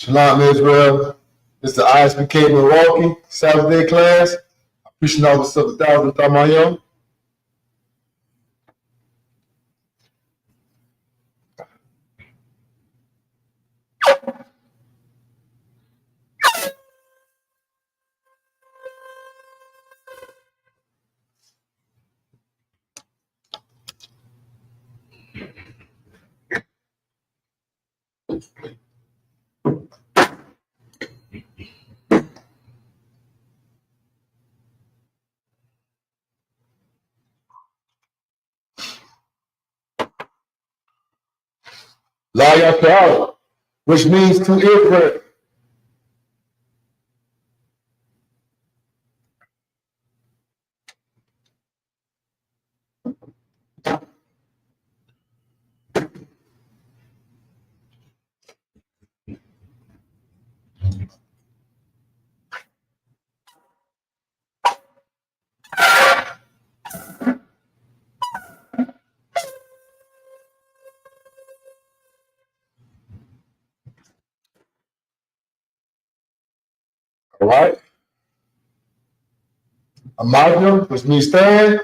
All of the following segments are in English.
Shalom Israel. This is the ISUPK Milwaukee Sabbath day class. I'm preaching out what's up 1,000 Tamayo. La Yakal, which means to Israel. All right. Amadam, which means stand.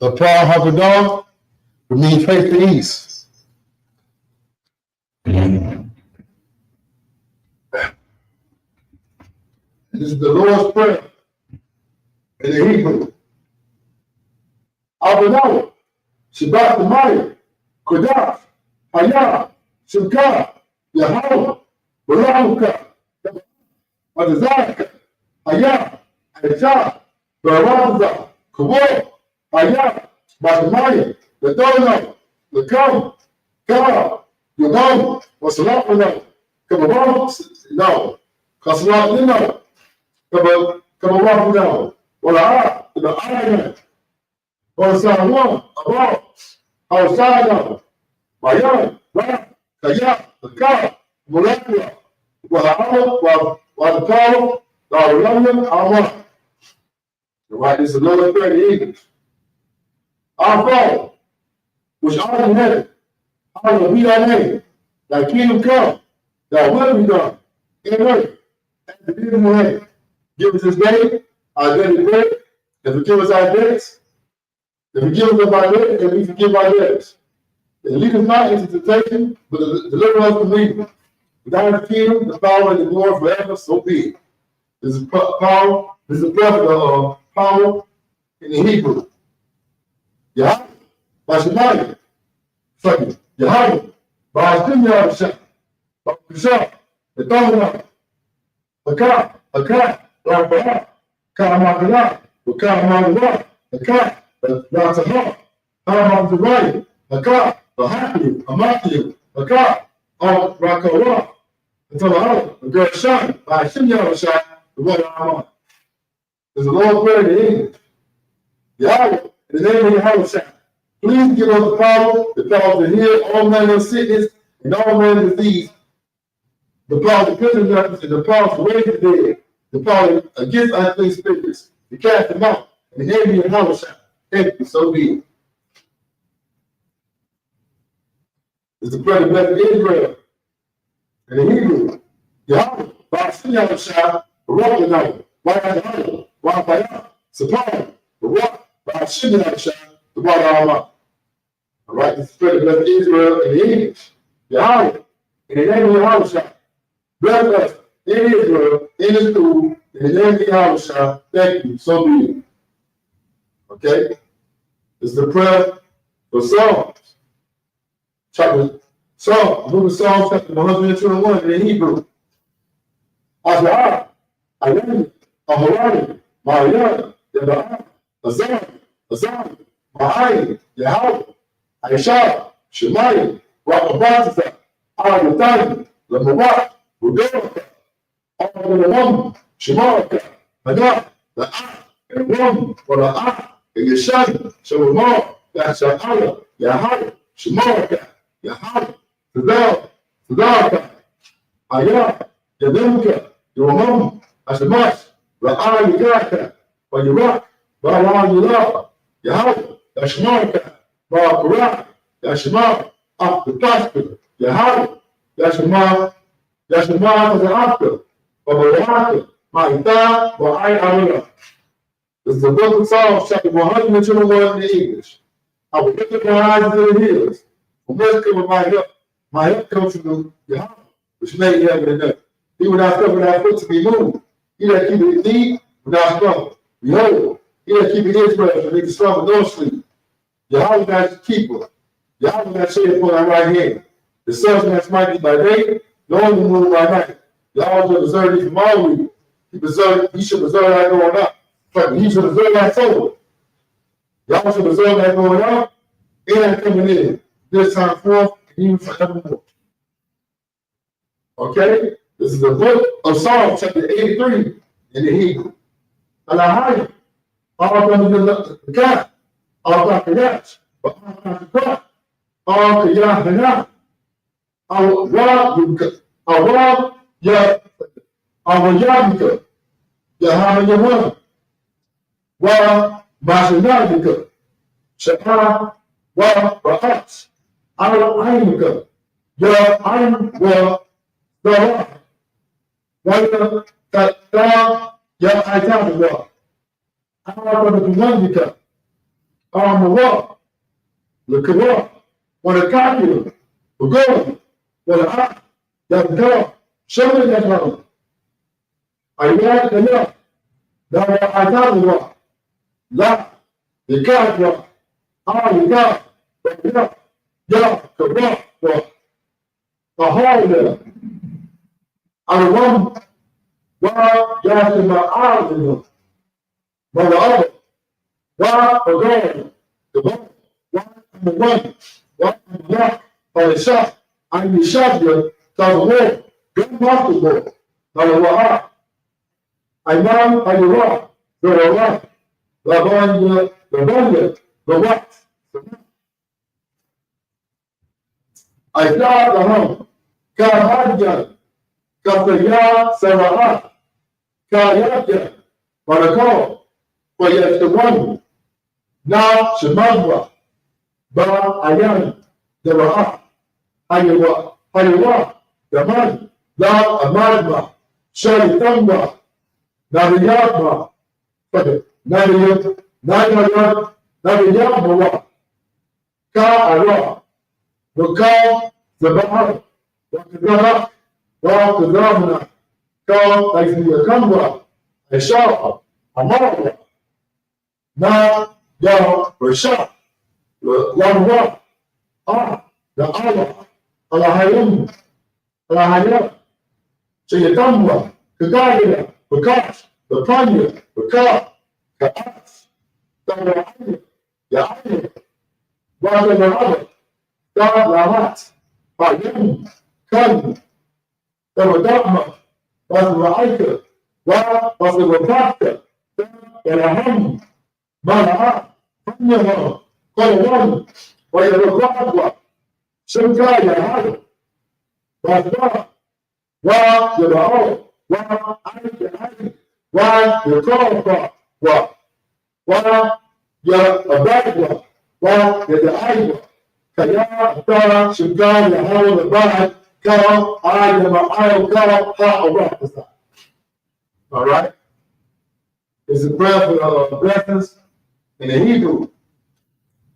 The Paul Hakadam, which means face the east. This is the Lord's Prayer in the Hebrew. Abinah, Shabbat Maya, Kodash, Hayah, Shemka, Yahweh, Baruka, Adazaka, Hayah, Aisha, Baraza, Kabo, Hayah, Batamaya, the Dono, the Kam, Ka, Yabam, Wasalapano, Kababam, no, Kasalat, no, Kababam, no, Wala, the Iron, Wasalama, Abba, Hausana, Mayan, Ra, Kaya, the Ka, Molekula, Wala, Wadapao, Darulamian, Amma. Right, this is another 30 English. Our Father, which art in heaven, hallowed be thy name. Thy kingdom come, thy will be done, in earth, as it is in heaven. Give us this day our daily bread, and forgive us our debts. And forgive us our debts, and we forgive our debtors. And lead us not into temptation, but deliver us from evil. For thine is the kingdom, the power, and the glory forever, so be it. This is power, this is the breath of power in the Hebrew. Yahweh, Bashemaya, second, Yahweh, Bashim Yahweh, Bashim, the Domino, Haka, Rabba, Karamagala, Karamagala, Haka, the Ratahah, Haramagala, Haka, the Happy, Amaki, Haka, Al Rakawa, the Talaha, the Gershan, Bashim Yahweh, the Lord Amon. There's a Lord's Prayer in English. Yahweh, in the name of Yahweh, please give us the power to heal all manner of sickness and all manner of disease, the power to cleanse us and the power to raise the dead, the power against unclean spirits, to cast them out, in the name of Yahweh. Thank you, so be it. It's the prayer to bless Israel. In the Hebrew, Yahweh, Bashim Yahweh, Baruch Yahweh, Wapaya, Sapaya, Baruch, Bashim Yahweh, the water all right, this is prayer to bless Israel in the English. Yahweh, in the name of Yahweh, bless us in Israel, in the school, in the name of Yahweh, thank you, so be it. Okay? This is the prayer for Psalms. Book of Psalms, chapter 121 in the Hebrew. Azar, Ayani, Ahorani, Mariana, Yabah, Azan, Ma'ai, Yahweh, Aisha, Shemai, Rakabazza, Ayatani, Lamawat, Rudolaka, Alamam, Shemaraka, Hana, the and Ram, for the and Yeshan, Shamar, Yasha'ala, Yahweh, Shemaraka, Yahweh, Sadaka, Ayah, Yadunka, Yomam, Ashamash, Ra'ay Yaka, Bayarak, Barayullah, Yahweh, Yashmarka, Barakara, Yashmar, the Pastor, Yahweh, Yashmar, Yashima is an actor, or MILWAUKEE, Ma'ita, Wa'ai Amina. This is the book of Psalms, chapter 121 in the English. I will lift up my eyes to the hills. From whence cometh my help? My help comes from the Yahweh, which made heaven and earth. He will not suffer thy foot to be moved. He that keepeth thee will not slumber. Behold, he that keepeth Israel shall neither slumber nor sleep. Yahweh thy keeper. Yahweh thy shade upon thy right hand. The sun shall not smite thee by day, nor the moon by night. Yahweh shall preserve thee from all evil. He shall preserve thy going up. He shall preserve thy soul. Yahweh shall preserve thy going out and thy coming in, this time forth and even forevermore. Okay? This is the book of Psalms, chapter 83 in the Hebrew. Alahai, all from the God, all from the God, all from the God, all from the God, all Rob, Ya, our Yabika, Yahama Yaman, Wa, Mashanabika, Shaka, Wa, Rahat, our Aimika, Ya, Aim, Wa, the Waya, Tata, Ya, Aitawa, our Mandika, our Mawa, the Kawa, what a copy, the gold, what a hot, that girl, show me that one. I read the law, that I got the law, la, the God, the God, the God, yeah, the God, the whole there. I want, well, you have to my eyes in them. But the other, well, the God, the one, the one, the rock, or the shot, I'm the shot here, the war, don't want to go. The I know I rock, the rock, the what? I saw the home. Kahajan, Kapaya, Sarah, Kayaja, Barako, for yes, the one. Now, Shemagwa, Ba Ayan, the Raha, Hayawa, the man, La Amadma, Shari Tamba, Naviyama, Naviyama, Ka Ara, Waka, the Bahar, Wakazara, Wakazamana, Ka, like the Kamba, Esha, Amara, Na, Ya, Rasha, Lamwa, the Allah, Alahayam, Alahayam, Chayatamba, Kagaya, Bakat, the Panya, Bakat, Kaat, the Yahya, Waka, God Lahat, Hayam, Kan, the Wadama, Wasraika, was the Wakaka, and Aham, Mana, Panya, Kolawan, Wayakwa, Shankaya, Wasra, Wa, the Baal, Wa, I, Wa, the Kolawa, Wa, Ya, Abadwa, Wa, the Iowa. Kaya, Tara, Shugam, Yahweh, the Bad, Kara, I, the Ma'al, Kara, Ha, all right? It's a prayer for blessings in the Hebrew.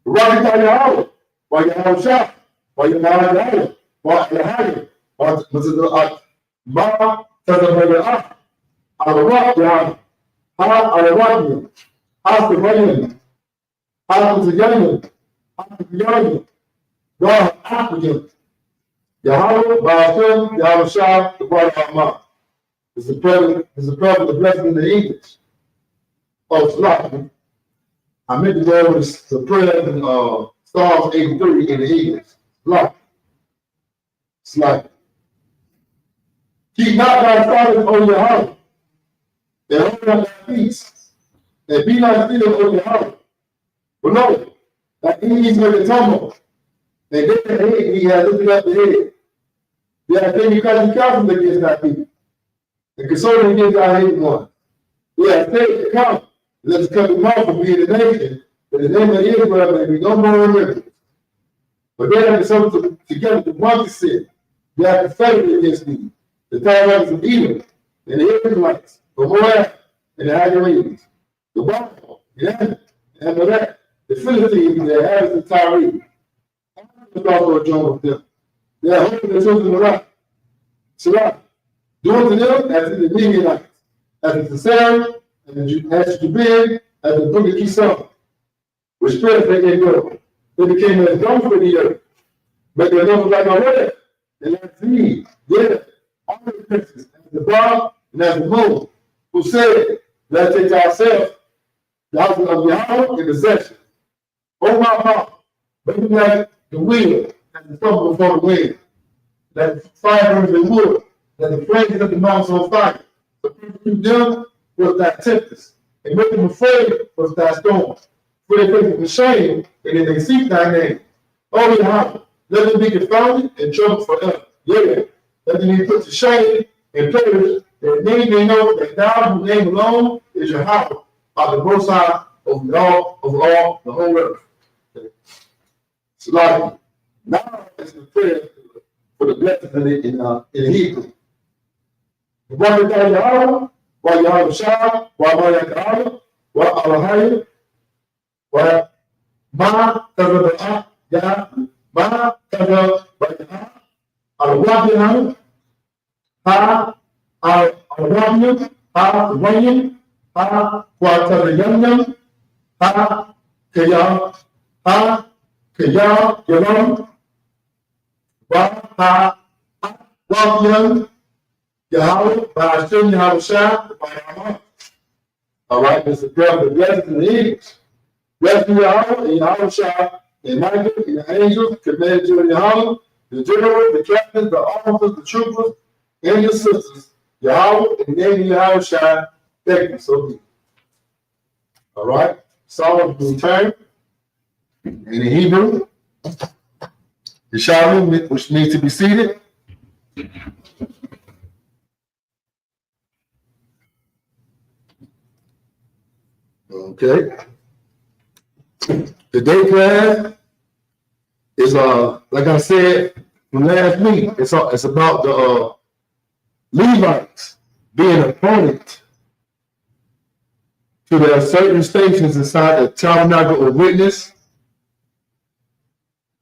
Rakata Yahweh, while Yahweh Shah, while Yahweh, while Yahweh, while Ma, Tazabaya, Al-Rak, Yahweh, Al-Rak, Al-Rak, Al-Rak, Al-Rak, God, African, Yahweh, Ba'ashem, Yahweh Shah, the part of our mouth. It's a prayer for the blessing in the English. Oh, it's like, I meant to go over the prayer in Psalms 83 in the English. It's like, keep not thy silence, O Yahweh, and hold not thy peace, and be not still, O Yahweh. But no, that ease with the tumble. And then the head, he has lifted up the head. Yeah, then you cut the counsel against that people. And consoling against our hated one. Yeah, say to come. Let us cut them off from being a nation. That the name of Israel may be no more remembered. But they have to come together to one sin. They have to fight against me. the tabernacles of Edom, and the Israelites, the Moab, and the Agarenes, the Baal, the Ammon, and Amalek, the Philistines, and the inhabitants of Tyre. Was also joined with them. They are hoping the children of Iraq. Salah, doing to them as to the Midianites, as the Sarah, and as the Jubin, as the book of Kisah, which spread they gave up. They became as dumb for the earth. But their numbers like already, and like these, yeah, all the princes, as the Baal and as the moon, who said, let's take to ourselves the house of Yahweh in possession. Oh my God, but you like the wheel and the stumble before the wind, that the fire burns the wood, that the flames of the mountains on fire. So persecute them with thy tempest, and make them afraid with thy storm. For they face with shame, and then they seek thy name. Oh Yahweh, let them be confounded and troubled forever. Yeah, let them be put to shame and perish, that they may know that thou, whose name alone is Yahweh, are the most high over all the whole earth. Okay. So like, now it's the prayer for the blessings in Hebrew. The one that Yahweh, while Yahweh Shah, while Yahweh, while Allahayah, while Ma Tazabah, Yah, Ma Tazabah, Al-Wabiyah, Ha, Al-Wabiyah, Ha, Wayim, Ha, Watazayam, Ha, Kaya, Ha, Kaya, Yalam, Wa, Ha, Wabiyah, Yahweh, by Hashem, Yahweh Shah, by Yahweh. All right, this is the blessings and the eagles. Blessed be Yahweh and Yahweh Shah, and Michael and the angels, commanded you in Yahweh, the general, the captains, the officers, the troopers, and the sisters. Yahweh and the name of Yahweh Shah, thank you, so be. All right, Psalm will turn in the Hebrew. The Shalom, which needs to be seated. Okay. Today class is like I said from last week, it's about the Levites being appointed to their certain stations inside the tabernacle of witness.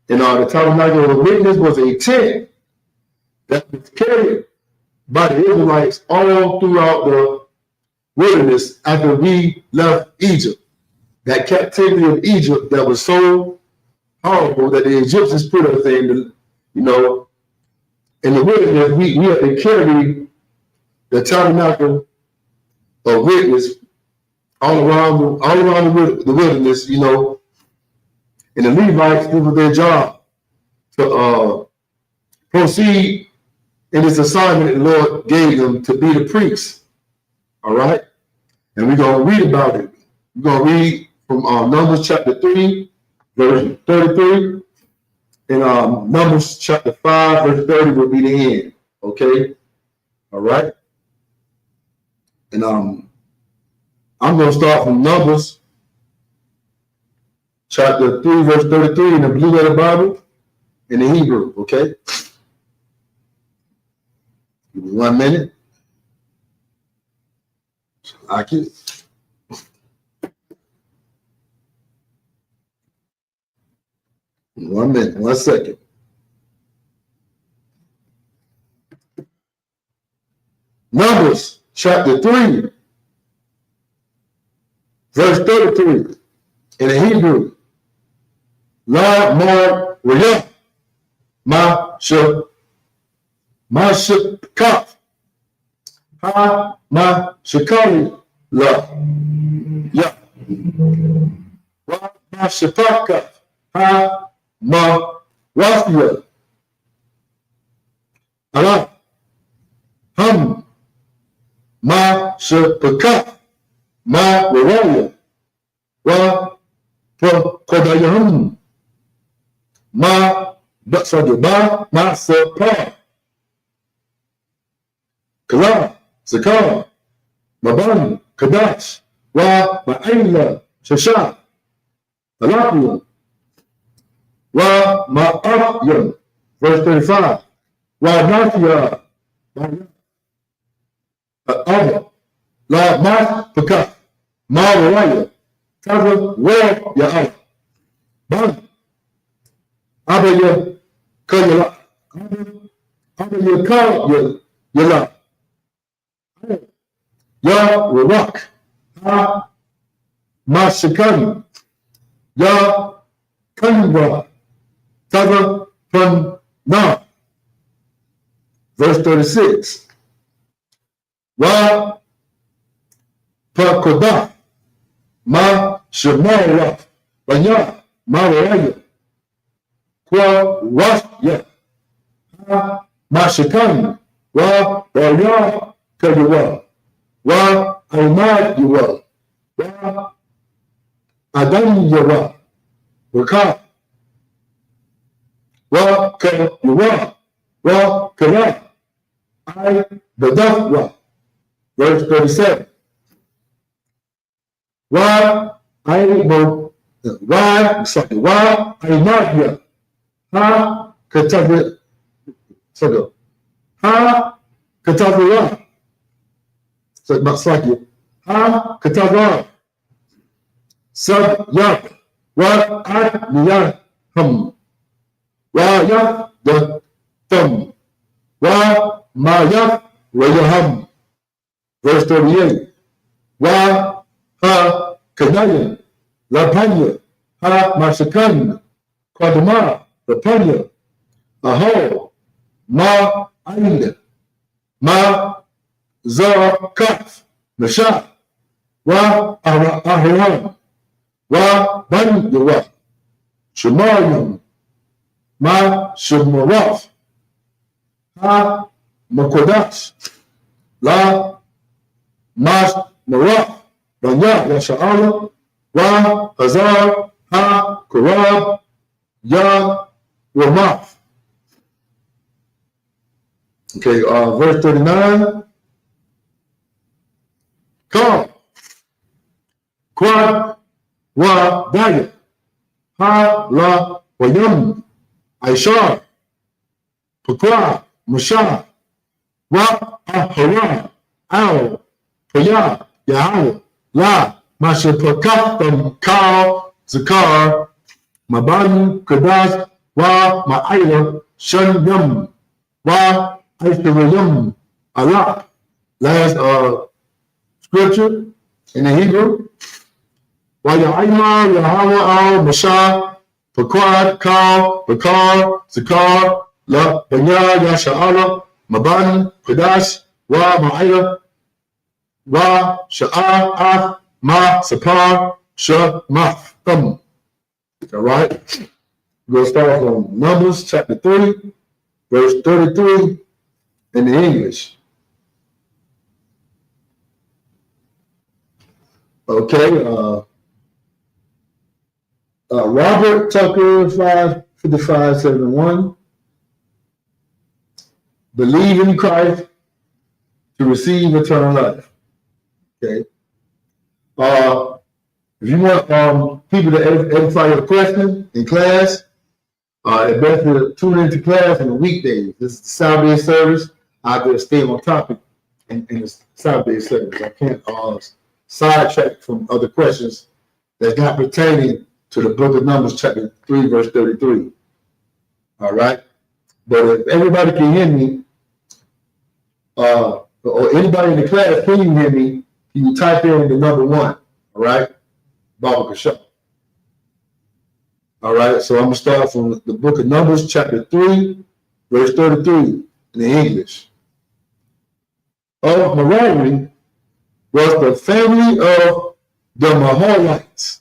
And the tabernacle of witness was a tent that was carried by the Israelites all throughout the wilderness after we left Egypt. That captivity of Egypt that was so horrible that the Egyptians put us in, in the wilderness, we had to carry the tabernacle of witness all around the wilderness, and the Levites, it was their job to proceed in this assignment the Lord gave them to be the priests. All right? And we're going to read about it. We're going to read from Numbers chapter 3, verse 33. And Numbers chapter 5, verse 30 will be the end. Okay? All right? And I'm going to start from Numbers chapter 3, verse 33 in the Blue Letter Bible in the Hebrew. Okay? Give me 1 minute. Like it. One minute, 1 second. Numbers chapter 3, verse 33 in the Hebrew. La mar wiyah ma shakaf ha ma shakali la ya wa ma shapaka ha ma wafia ala ham ma shapaka ma waraya wa kodayam ma basagaba ma sapa kala zakar maban kadash wa ma'ayla shasha alaqiya wa ma'aryan. Verse 35. Wa nafiya other, la mas peka, ma waraya, taza war ya Allah. Ban, abaya kanyala, abaya ka yala, ya wawak, ha mashikan, ya kanwa, taza from na. Verse 36. Wa pakoda ma shemara banya ma waraya kwa wasya ha ma shikan wa warya kayuwa wa almad yuwa wa adam yuwa waka wa kayuwa wa kara I badafwa. Verse 37. Why I not here? Ha katabi sago. Ha katabi so maksaki. Ha katabi sab yak wa at niyah hum wa yak the thumb wa ma yak wa yaham. Verse 38. Wa ha kanaya lapanya ha masakan kwadama lapanya aho ma aile ma zakaf nasha wa ahram wa ban yawa shumayum ma shumawaf ha makodash la mas maraf banya ya sha'ala wa hazar ha kurab ya wamaf. Okay, verse 39. Come, quad wa daya ha la wayam aishar pakwa musha wa ahara al paya yahal la mashapakatam kal zakar maban kadas wa ma'ayla shan yam wa aishtarayam Allah. Last scripture in the Hebrew. Wa ya'ayma yahawa al masha pakwad kal bakar zakar la banya yasha'ala maban kadas wa ma'ayla wa sha'ah ma sapar maf. All right. We're going to start from Numbers chapter 30, verse 33 in the English. Okay. Robert Tucker 55571. Believe in Christ to receive eternal life. Okay. If you want people to edify your question in class, it's best to tune into class on the weekdays. This is the Saturday service. I just stay on topic in the Saturday service. I can't sidetrack from other questions that's not pertaining to the book of Numbers, chapter 3, verse 33. All right. But if everybody can hear me, or anybody in the class can hear me, you type in the number 1. All right. Baba Kasha. All right. So I'm going to start from the book of Numbers, chapter 3, verse 33 in the English. Of Merari was the family of the Maholites.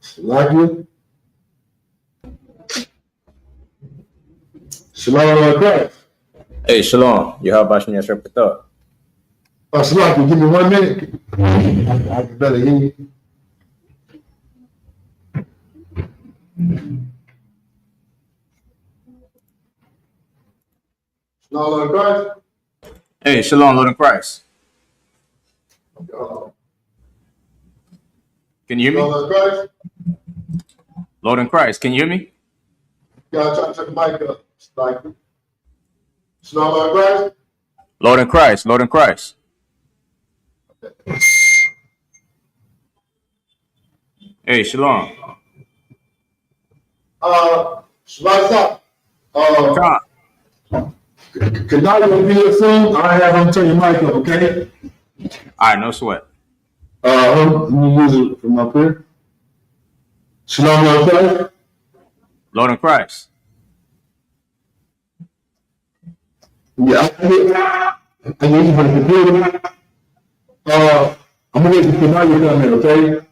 Salakia. Shalom Christ. Hey, shalom. You have Bashmi Yashrapata. Salakia, give me 1 minute. I better hear you. Shalom Lord Christ. Hey, shalom, Lord in Christ. Can you hear me? Shalom Lord Christ. Lord in Christ, can you hear me? Y'all try to turn the mic up. Shalom Lord Christ. Lord in Christ, Lord in Christ. Hey, Shalom. Shabbat. Con. Can I be here soon? I have him turn your mic up, okay? All right, no sweat. Let me use it from up here. Shalom, okay? Lord in Christ. Yeah, I need you for the computer. I'm gonna get the Canadian down there, okay?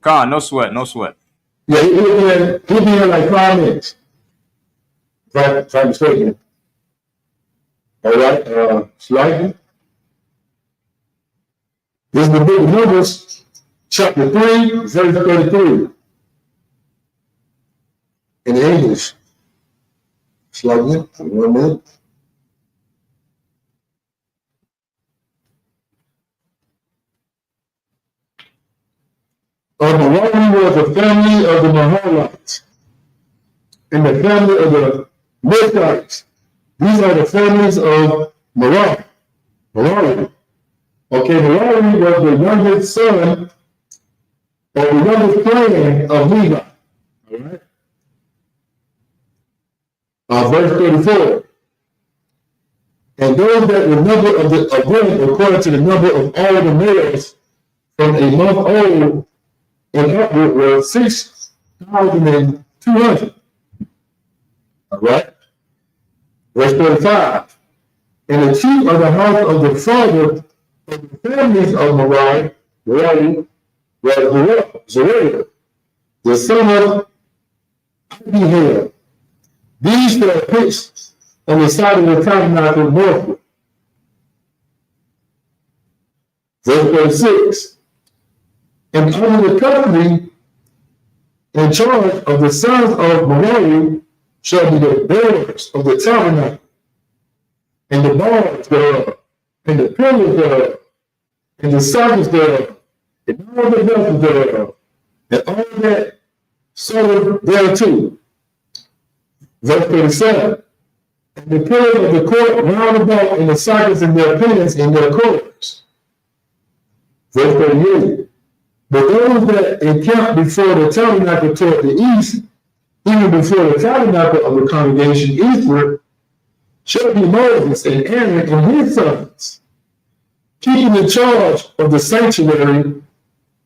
Con, no sweat, no sweat. Yeah, he'll be in like 5 minutes. If I'm mistaken. All right, slightly. This is the book of Numbers, chapter 3, verse 33. In English. Slightly, 1 minute. Merari was the family of the Mahalites and the family of the Milwaukees. These are the families of Merari. Okay, Merari was the youngest son or the youngest clan of Levi. All right. Verse 34. And those that were number of them according to the number of all the males from a month old and upward were 6,200. All right. Verse 35. And the chief of the house of the father of the families of Merari was Zerah, the son of Abihail. These were pitched on the side of the tabernacle northward. Verse 36. And under the company in charge of the sons of Merari shall be the bearers of the tabernacle, and the bars thereof, and the pillars thereof, and the sockets thereof, and all the vessels thereof, and all that serve thereto. Verse 37. And the pillars of the court round about, and the sockets and their pillars in their corners. Verse 38. But those that encamped before the tabernacle toward the east, even before the tabernacle of the congregation eastward, shall be Moses and Aaron and his sons, keeping the charge of the sanctuary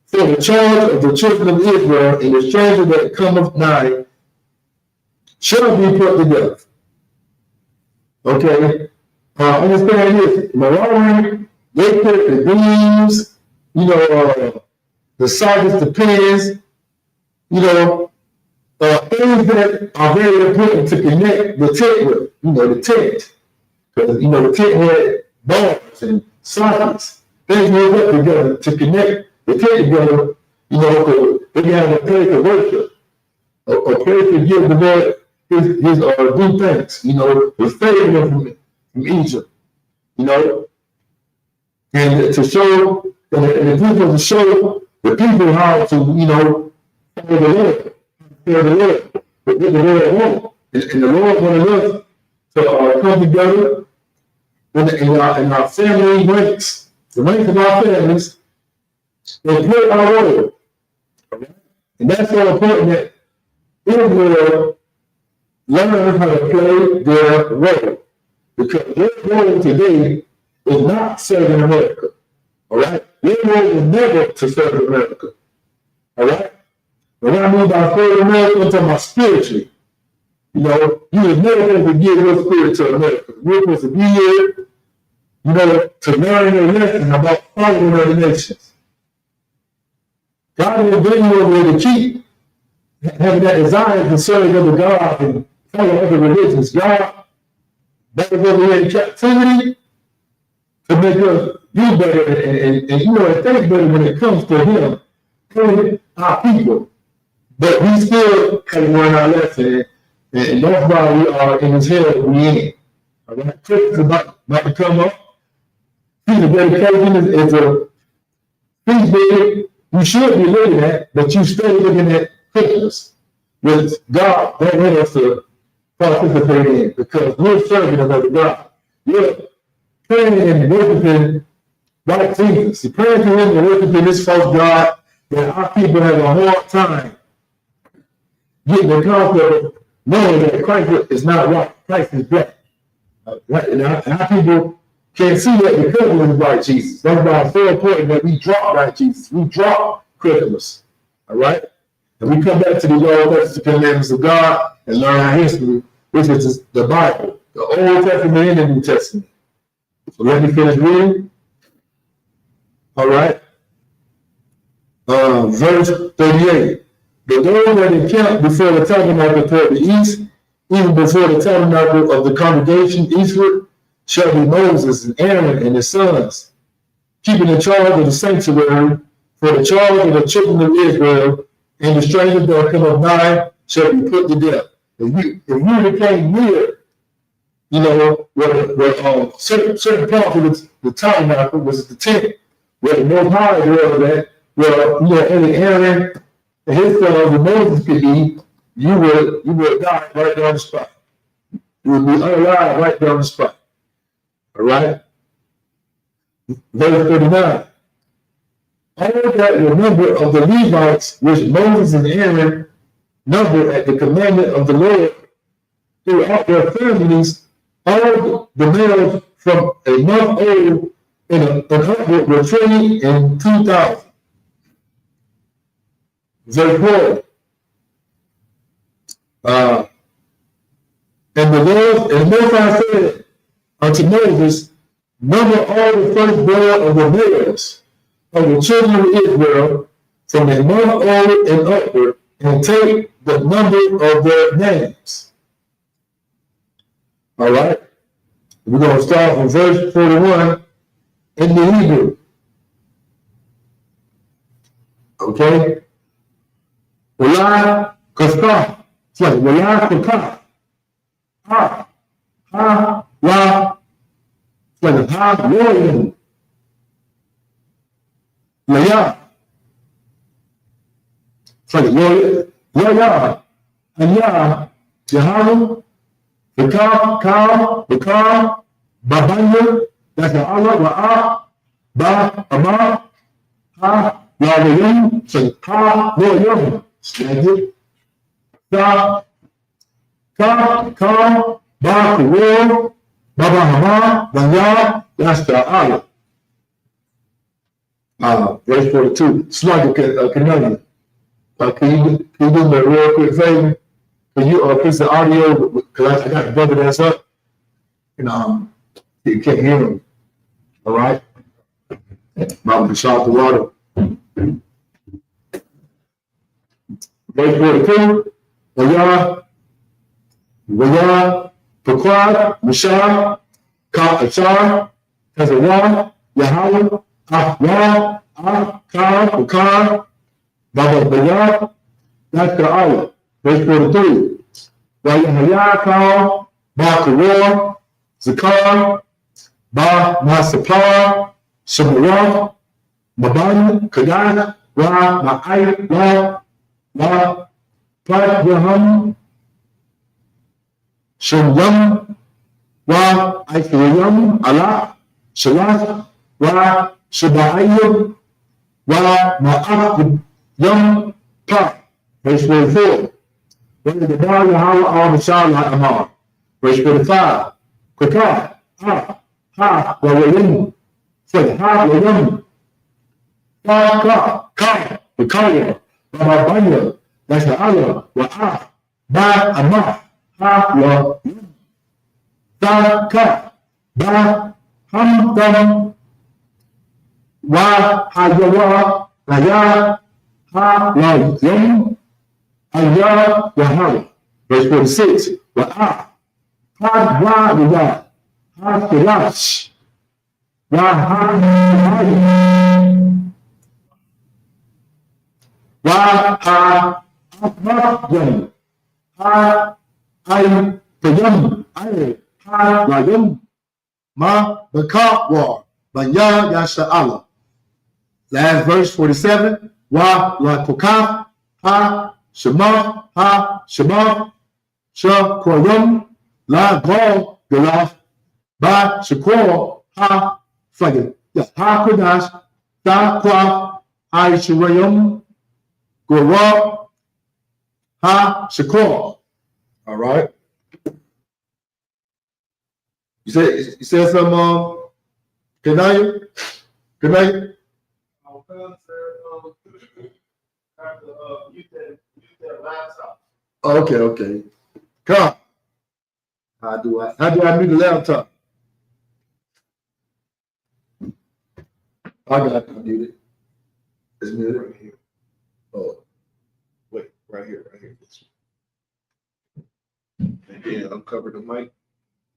for the charge of the children of Israel, and the stranger that cometh nigh shall be put to death. Okay, understand this. Merari, they put the beams, the sockets, the pins, things that are very important to connect the tent with, the tent. Because, the tent had bars and sockets, things moved up together to connect the tent together, they have a place to worship, a place to give the Lord his due thanks, his favor from Egypt, and to show, and the people to show the people how to, follow the Lord, fear the Lord, what the Lord wants. And the Lord wanted us to come together in our family ranks, the ranks of our families, and play our role. And that's so important that Israel learn how to play their role. Because their role today is not serving America. All right? Their role is never to serve America. All right? And when I mean by serving America, I'm talking about spiritually. You was never going to give your spirit to America. You're supposed to be here, to learn a lesson about following other nations. God didn't bring you over here to keep having that desire to serve other gods and follow other religions. God brought us over here in captivity to make us do better and think better when it comes to Him and our people. But we still have learned our lesson, and that's why we are in this hell we in. All right, Christmas is about to come up. The dedication is a feast day you should be looking at, but you stay looking at Christmas, which God don't want us to participate in, because we're serving another God. You're praying and worshiping right Jesus. You're praying to him and worshiping this false God that our people have a hard time getting the concept of knowing that Christ is not right. Christ is black. Right? And our people can't see that because of the right Jesus. That's why it's so important that we drop right Jesus. We drop Christmas. All right? And we come back to the Old Testament commandments of God and learn our history, which is the Bible, the Old Testament and the New Testament. So let me finish reading. All right. Verse 38. But those that encamped before the tabernacle toward the east, even before the tabernacle of the congregation eastward, shall be Moses and Aaron and his sons, keeping the charge of the sanctuary for the charge of the children of Israel, and the strangers that come up nigh shall be put to death. If you became near, you know, where certain parts of the tabernacle was the tent, where the Most High dwelled at, where only Aaron and his sons and Moses could be, you would die right there on the spot. You would be unalive right there on the spot. All right? Verse 39. All that the number of the Levites, which Moses and Aaron numbered at the commandment of the Lord, throughout their families, all the males from a month old and upward were 22,000. Verse 4. And the Most High said unto Moses, number all the firstborn of the males of the children of Israel from a month old and upward, and take the number of their names. All right. We're going to start from verse 41 in the Hebrew. Okay. Wala kafka. It's like wala kafka. Ha. Ha. La. It's like ha. William. Laya. It's like Laya. And Ya. Jehalam. The car, Babanya, that's the Allah, Wa'a, Ba, Ama, Ha, Yawayim, so Ha, Loyam, standard. Ka, Ba, Kuwa, Baba Hama, Banya, that's the Allah. Verse 42, slug Canadian. Can you do me a real quick favor? Can you fix the audio? Because I got to bump it ass up. And you can't hear them. All right? About to shout the water. Verse 42. Waya, Pequad, Mishah, Achar, Hezekiah, Yahweh, Ahwah, Kar, Pequad, Baba Bayah, that's the Allah. Verse 43. Wayahaya Kal, Ba Koror, Zakar, Ba Masapar, Shemarah, Maban, Kadana, Ra, Ma'ay, La, Pratyaham, Shamyam, Wa, Aithayam, Allah, Shalat, Wa, Shaba'ayam, Wa, Ma'akyam, Pa. Verse 44. When the Baal Yahweh all the Shalai Amar. Verse 45. Kaka, Ha, Wawayim. Say, Ha, Wawayim. Ka, Wakaya, Bababanya. That's the Allah. Wa'a, Ba, Amar. Ha, Wawayim. Ka, Ba, Hamdam. Wa, Hayawa, Raya, Ha, Wawayim. Allah Yahweh. Verse 46. Wa'a. Had Wa Wa. Had Kirash. Wa Ha. Wa Ha. Ahmad. Ha. Ay. Payam. Ay. Ha. Wayam. Ma. Baka Wa. Banya Yasha Allah. Last verse 47. Wa La Tukaf. Ha. Shema, Ha, Shema, Sha, Koyam, La, Gol, Galaf, Ba, Shakor, Ha, Fagin. Yeah, Ha Kodash, Da Kwa, Aishurayum, Gora, Ha Shakur. All right. You said some good night? Good night? Okay. Come. How do I mute the laptop? I got to mute it. It's muted right here. Oh, wait, right here. And then uncover the mic.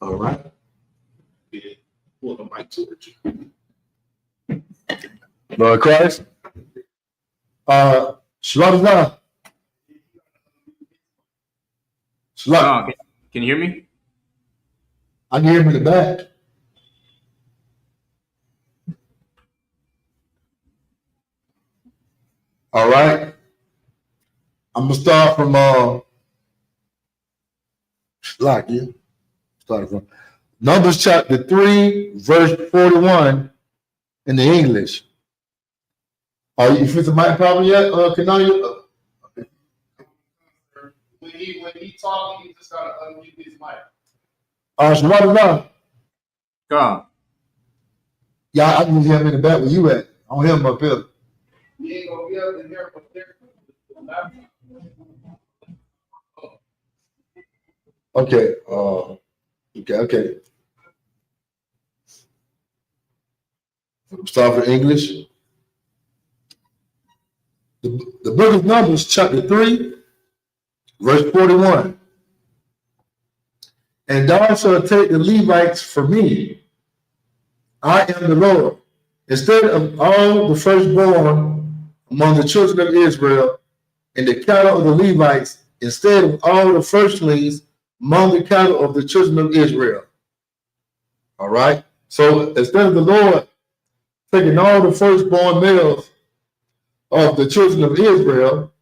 All right. Yeah, pull the mic towards you. Lord Christ. Shalom. Shalom. Can you hear me? I can hear him in the back. All right. I'm gonna start from starting from Numbers chapter 3, verse 41 in the English. Are you fit the mic problem yet? Kanaya? When he talking, he just gotta unmute his mic. Shalom. Come. Yeah, I can hear him in the back where you at. I don't hear him up here. He ain't gonna be able to hear up there. Okay. Okay. Start with English. The book of Numbers, chapter 3, verse 41. And thou shalt take the Levites for me. I am the Lord. Instead of all the firstborn among the children of Israel, and the cattle of the Levites, instead of all the firstlings among the cattle of the children of Israel. All right. So instead of the Lord taking all the firstborn males of the children of Israel,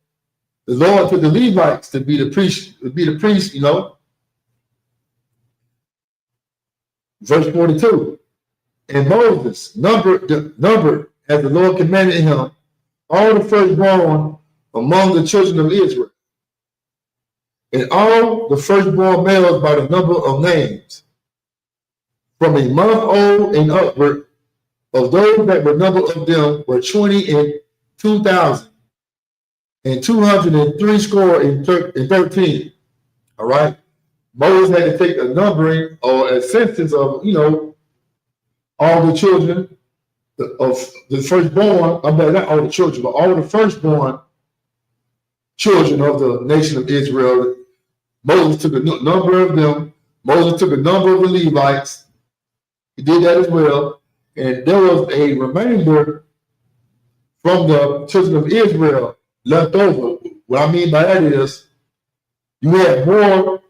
the Lord took the Levites to be the priest, you know. Verse 42. And Moses numbered as the Lord commanded him all the firstborn among the children of Israel, and all the firstborn males by the number of names, from a month old and upward, of those that were numbered of them were 22,000 and 203 score and 13. All right. Moses had to take a numbering or a census of, all the children of the firstborn. I mean, not all the children, but all the firstborn children of the nation of Israel. Moses took a number of them. Moses took a number of the Levites. He did that as well. And there was a remainder from the children of Israel left over. What I mean by that is you had more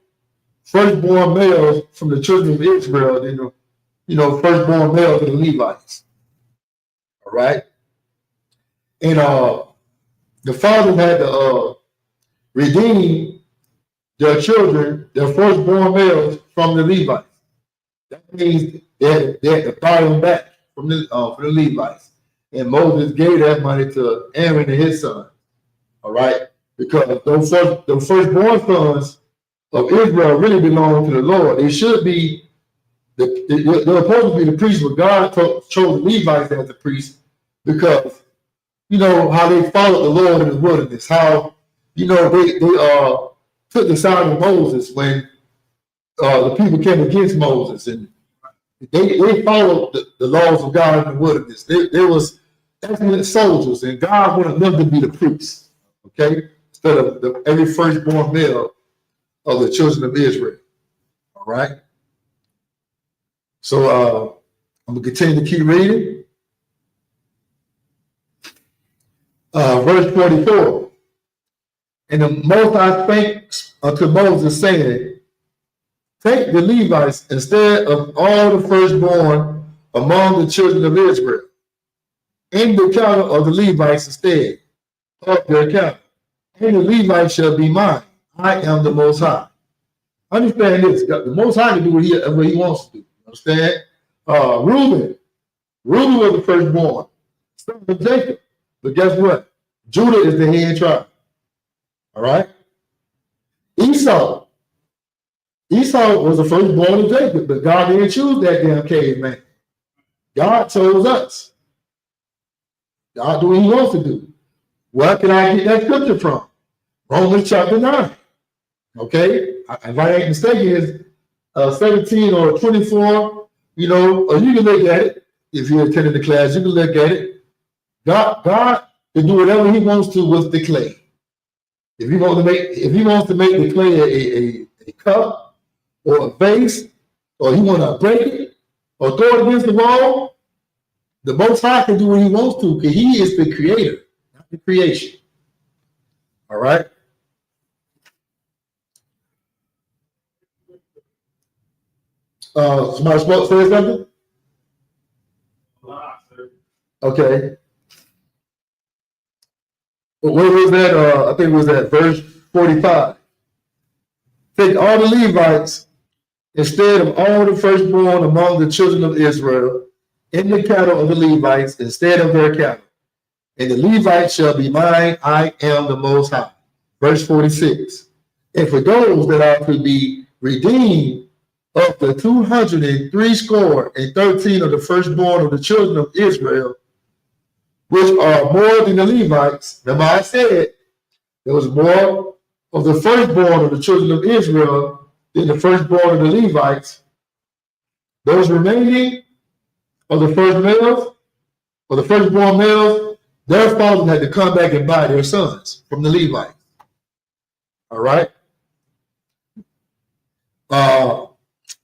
firstborn males from the children of Israel than firstborn males of the Levites. All right. And the fathers had to redeem their children, their firstborn males, from the Levites. That means they had to buy them back from the Levites. And Moses gave that money to Aaron and his son. All right. Because those firstborn sons of Israel really belong to the Lord. They should be, they're supposed to be the priests, but God chose the Levites as the priests because, how they followed the Lord in the wilderness, how, they took the side of Moses when the people came against Moses, and they followed the laws of God in the wilderness. They was excellent soldiers, and God wanted them to be the priests, okay, instead of every firstborn male of the children of Israel. All right. So I'm gonna continue to keep reading. Verse 44. And the Most High spake unto Moses, saying, take the Levites instead of all the firstborn among the children of Israel, in the cattle of the Levites instead of their cattle. And the Levites shall be mine. I am the Most High. Understand this. The Most High can do what he wants to do. Understand? Reuben. Reuben was the firstborn, son of Jacob. But guess what? Judah is the head tribe. All right. Esau. Esau was the firstborn of Jacob, but God didn't choose that damn caveman. God chose us. God do what he wants to do. Where can I get that scripture from? Romans chapter 9. Okay? If I ain't mistaken, it's 17 or 24, you know, or you can look at it. If you attended the class, you can look at it. God can do whatever he wants to with the clay. If he wants to make the clay a cup or a vase, or he want to break it or throw it against the wall, the Most High can do what he wants to because he is the creator, not the creation. All right. Somebody spoke, say something? Okay. Where was that? I think it was at verse 45. Take all the Levites instead of all the firstborn among the children of Israel in the cattle of the Levites instead of their cattle. And the Levites shall be mine, I am the Most High. Verse 46. And for those that are to be redeemed of the 203 score and 13 of the firstborn of the children of Israel, which are more than the Levites. Remember I said there was more of the firstborn of the children of Israel than the firstborn of the Levites. Those remaining of the first males, or the firstborn males, their fathers had to come back and buy their sons from the Levites. All right.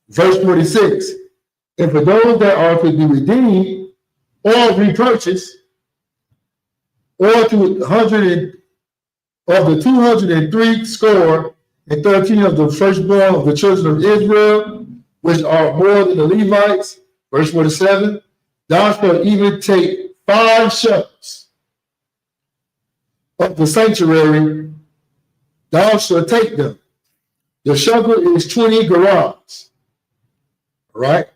Verse 46. And for those that are to be redeemed or repurchased, or to 100 of the 203 score and 13 of the firstborn of the children of Israel, which are more than the Levites. Verse 47. Thou shalt even take 5 shekels of the sanctuary. Thou shalt take them. The shekel is 20 gerahs. All right.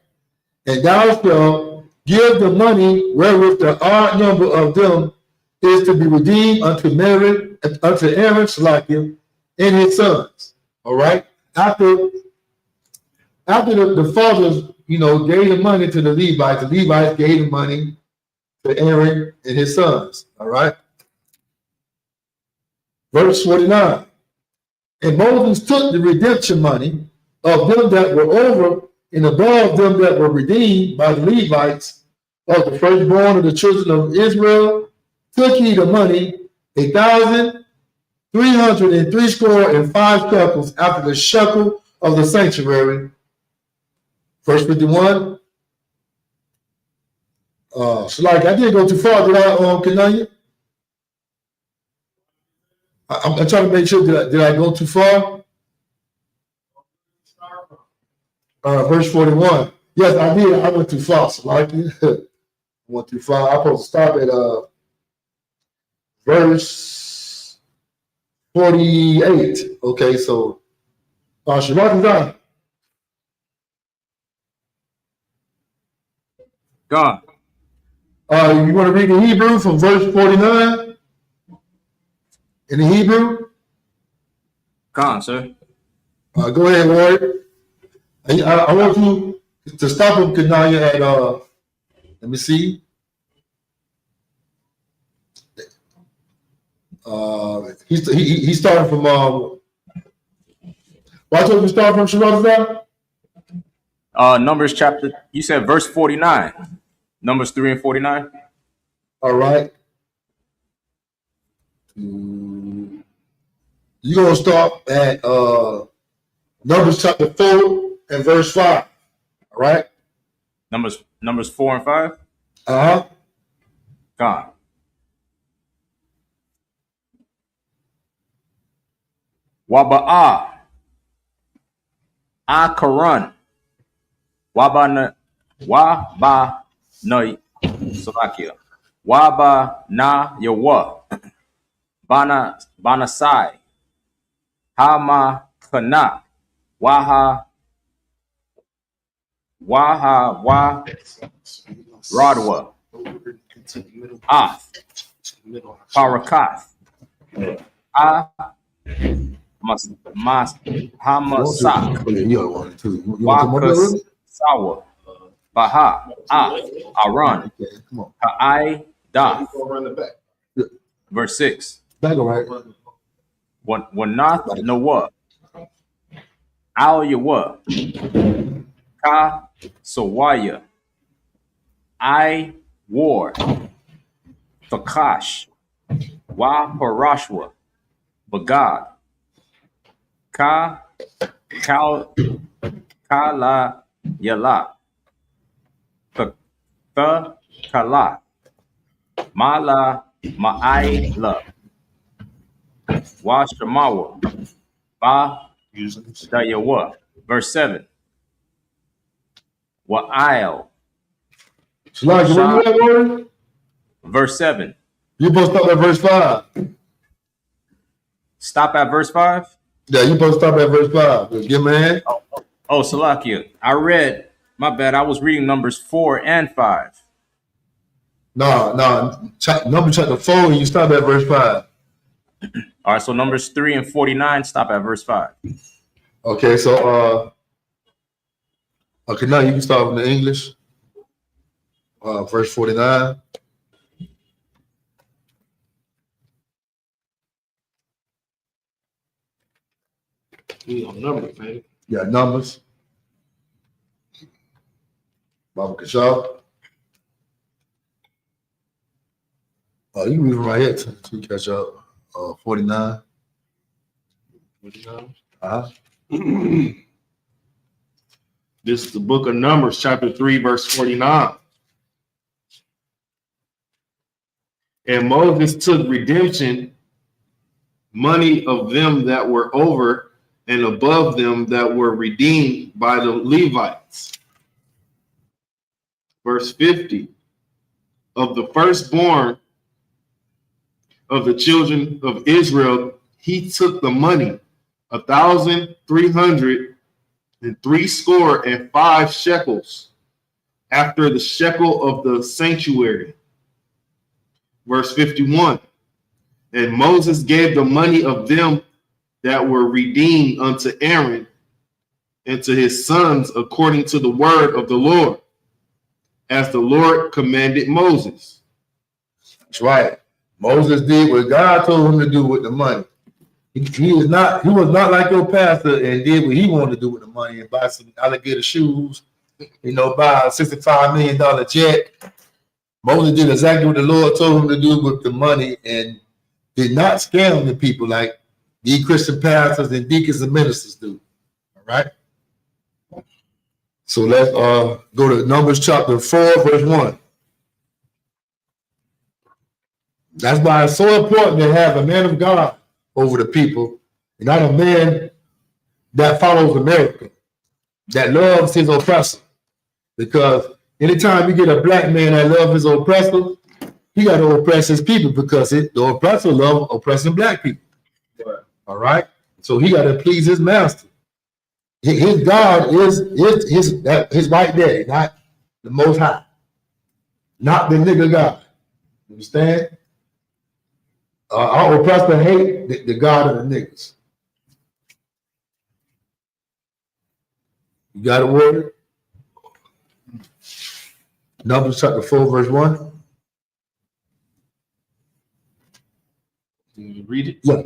And thou shalt give the money wherewith the odd number of them is to be redeemed unto Aaron, Salakim, and his sons. All right. After the fathers, you know, gave the money to the Levites gave the money to Aaron and his sons. All right. Verse 49. And Moses took the redemption money of them that were over and above them that were redeemed by the Levites of the firstborn of the children of Israel, took he the money 1,303 score and 5 shekels after the shekel of the sanctuary. Verse 51. So like I didn't go too far, did I, Kananya? I'm trying to make sure, did I go too far? Verse 41. Yes, I did. I went too far. So like went too far. I'm supposed to stop at verse 48. Okay, so Shabbat is done. God. You want to read the Hebrew from verse 49? In the Hebrew? God, sir. Go ahead, Ward. I want you to stop him, Kanaya, at let me see. He's starting from why don't you start from Shabbat? Numbers chapter, you said verse 49. Numbers 3 and 49. All right. You're gonna start at Numbers chapter 4 and verse 5. All right. Numbers 4 and 5. Uh-huh. God. Waba'a. Akaran. Waba no Salakia. Waba na yawa. Banasai. Hama kana. Waha Waha Wa Radwa, Ath, Parakath, Hamasak, Wakas Sawa, Baha, Aran, Ka'ai, Dath. Verse 6. Back all right. Wanath Noah, Al Yawa, Ka Sawaya, I War, Thakash, Wa Parashwa, Bagad, Ka Kala Yala, The Kala, Mala Ma'aila, Wa Shamawa, Ba Dayawa. Verse 7. Wa'il. Shalaki, where you at, Warren? Verse 7. You supposed to stop at verse 5. Stop at verse 5? Yeah, you supposed to stop at verse 5. Just give me a hand. Oh, Salakia. I read, my bad, I was reading Numbers 4 and 5. No. Number chapter 4, and you stop at verse 5. All right, so Numbers 3 and 49, stop at verse 5. Okay, so okay, now you can start with the English. Verse 49. We on numbers, man. Yeah, Numbers. Baba Kashaw. You can read from right here to catch up. 49. This is the book of Numbers, chapter 3, verse 49. And Moses took redemption money of them that were over and above them that were redeemed by the Levites. Verse 50. Of the firstborn of the children of Israel, he took the money, 1,365 shekels, after the shekel of the sanctuary. Verse 51. And Moses gave the money of them that were redeemed unto Aaron and to his sons according to the word of the Lord, as the Lord commanded Moses. That's right. Moses did what God told him to do with the money. He was not like your pastor and did what he wanted to do with the money and buy some alligator shoes, buy a $65 million jet. Moses did exactly what the Lord told him to do with the money and did not scam the people like these Christian pastors and deacons and ministers do. All right. So let's go to Numbers chapter 4, verse 1. That's why it's so important to have a man of God over the people, and not a man that follows America, that loves his oppressor. Because anytime you get a black man that loves his oppressor, he got to oppress his people because the oppressor loves oppressing black people. Right. All right? So he got to please his master. His God is his white daddy, not the Most High, not the nigga God. You understand? Our oppressor hate the God of the niggas. You got it, Warrior? Numbers chapter 4, verse 1. Can you read it? Yeah.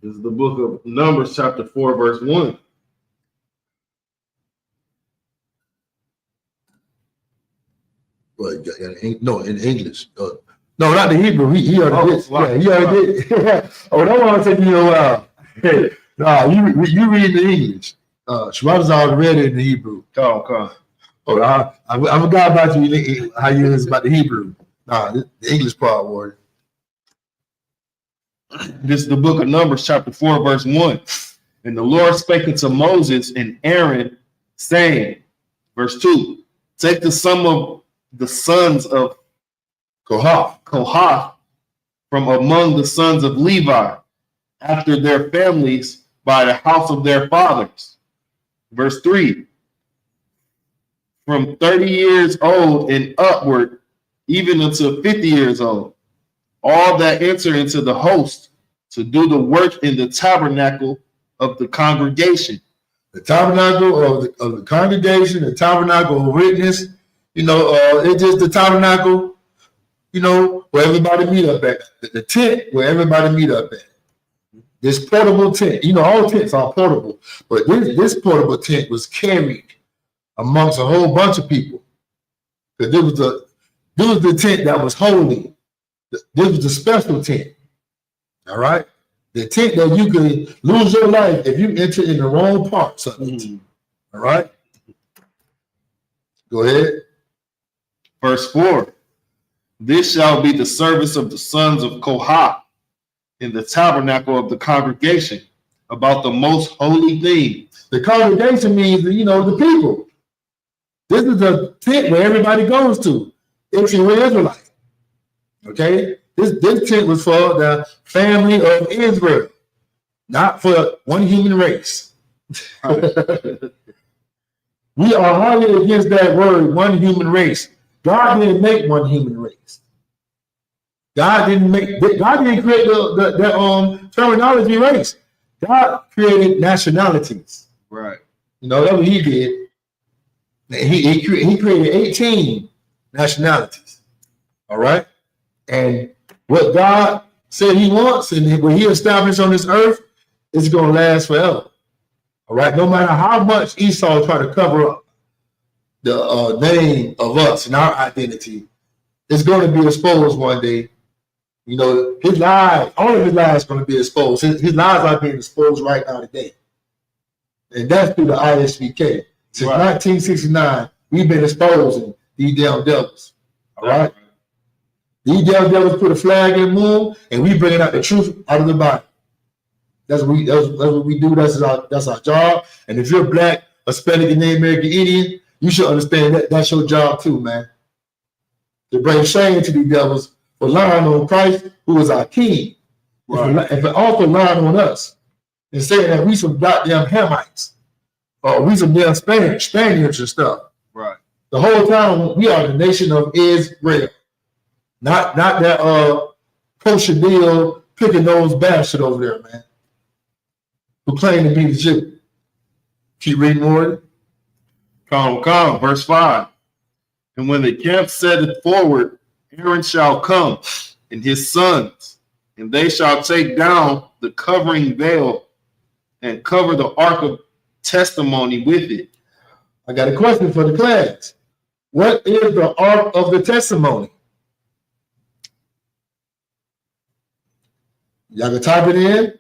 This is the book of Numbers, chapter 4, verse 1. No, in English. No, not the Hebrew. He already did. Yeah, he already did. Oh, that one taking you a while. Hey, no, you read the English. Shemada's already read it in the Hebrew. Come. Oh, I forgot about you. How you is about the Hebrew. Nah, the English part, Warrior. This is the book of Numbers, chapter 4, verse 1. And the Lord spake unto Moses and Aaron, saying, verse 2, take the sum of the sons of Kohath from among the sons of Levi, after their families, by the house of their fathers. Verse 3. From 30 years old and upward, even until 50 years old, all that enter into the host to do the work in the tabernacle of the congregation. The tabernacle of the congregation, the tabernacle of witness, it's just the tabernacle, where everybody meet up at. The tent where everybody meet up at. This portable tent, all tents are portable, but this portable tent was carried amongst a whole bunch of people. Because this was the tent that was holy. This was the special tent. All right? The tent that you could lose your life if you enter in the wrong parts of it. All right? Go ahead. Verse 4. This shall be the service of the sons of Kohath in the tabernacle of the congregation about the most holy things. The congregation means, the people. This is the tent where everybody goes to. If you're an Israelite. Okay? This tent was for the family of Israel, not for one human race. We are highly against that word, one human race. God didn't make one human race. God didn't create the terminology race. God created nationalities. Right. That's what he did. He created 18 nationalities. All right. And what God said he wants and what he established on this earth is going to last forever. All right. No matter how much Esau try to cover up the name of us and our identity, it's going to be exposed one day. His lies, all of his lies are going to be exposed. His lies are being exposed right now today. And that's through the ISUPK. Since 1969, we've been exposing these damn devils. All right? These damn devils put a flag in the moon, and we bringing out the truth out of the Bible. That's what we do. That's our job. And if you're black, Hispanic, and Native American Indian, you should understand that that's your job too, man. To bring shame to these devils for lying on Christ, who is our king. Right. And for also lying on us and saying that we some goddamn Hamites or we some damn Spaniards and stuff. Right. The whole time we are the nation of Israel. Not that kosher deal picking those bastard over there, man. Who claim to be the Jew. Keep reading more. Come, verse 5. And when the camp setteth forward, Aaron shall come and his sons, and they shall take down the covering veil and cover the ark of testimony with it. I got a question for the class. What is the ark of the testimony? Y'all can type it in.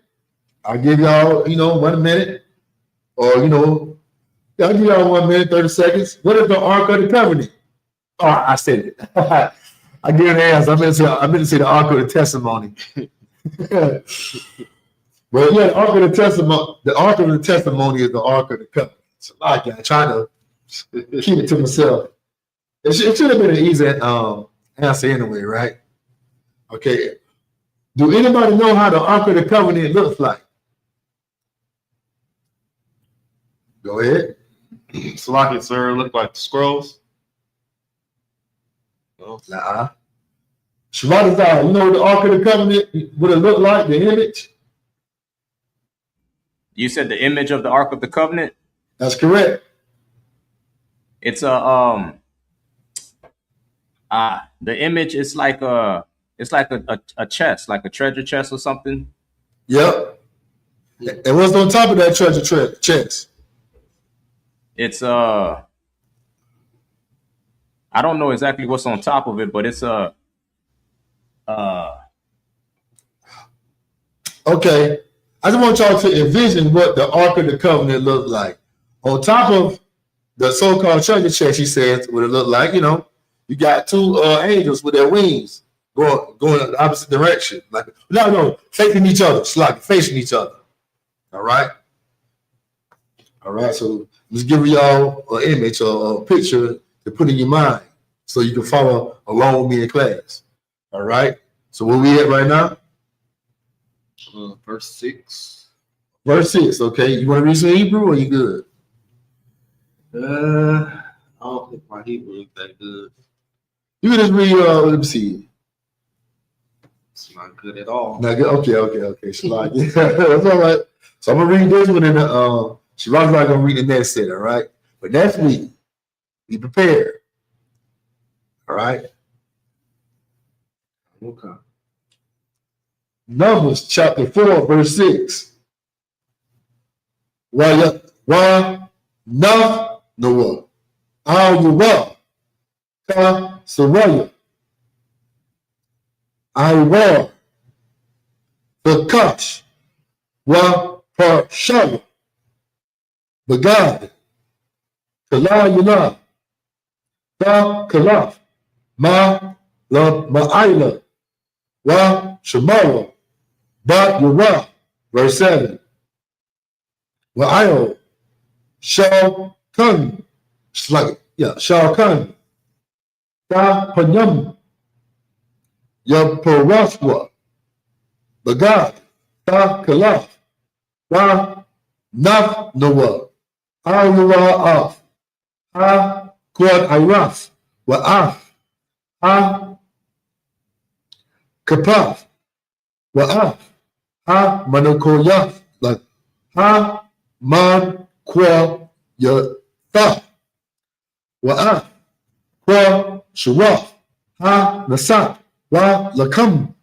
I'll give y'all, 1 minute. Or, I'll give y'all 1 minute, 30 seconds. What is the ark of the covenant? Oh, I said it. I give an answer. I meant to say the ark of the testimony. Well, yeah, the ark of the testimony. The ark of the testimony is the ark of the covenant. So I try to keep it to myself. It should have been an easy answer anyway, right? Okay. Do anybody know how the ark of the covenant looks like? Go ahead. Salaki, sir, look like the scrolls. Nah. Shabbat, you know what the ark of the covenant would it look like? The image. You said the image of the ark of the covenant. That's correct. It's a the image is like a chest, like a treasure chest or something. Yep. And what's on top of that treasure chest? It's I don't know exactly what's on top of it, but it's okay. I just want y'all to envision what the Ark of the Covenant looked like. On top of the so-called treasure chest, he says, what it looked like, you got two angels with their wings going in the opposite direction. Like no, facing each other. It's like facing each other. All right. So let's give y'all an image or a picture to put in your mind so you can follow along with me in class. All right. So where we at right now? Verse 6. Verse 6, okay. You want to read some Hebrew or you good? I don't think my Hebrew is that good. You can just read, let me see. It's not good at all. Not good. Okay. Shalak. That's all right. So I'm gonna read this one, and Shalak's not gonna read the next set, all right? But next week, be prepared. All right. Okay. Numbers chapter 4, verse 6. Why Noah. Al Yuwa. Ka Saraya. I war. The Kash. Wa Parshava. Bagad. Kala Yula. Ta Kalaf. Ma La Ma'ila. Wa Shemara. Ba Yura. Verse 7. Wa'ayo. Shal Kun. Shal Kun. Ta Panyam. Yaparaswa. Bagad. Ta Kalaf. Wa Naf Noah. Al Af. Ha Quad Iraf. Wa'af. Ha Kapaf. Wa'af. Ha Manakoyaf. Ha Man Kwa Yatha. Wa'af. Kwa Sharaf. Ha Nasat. Wa Lakam.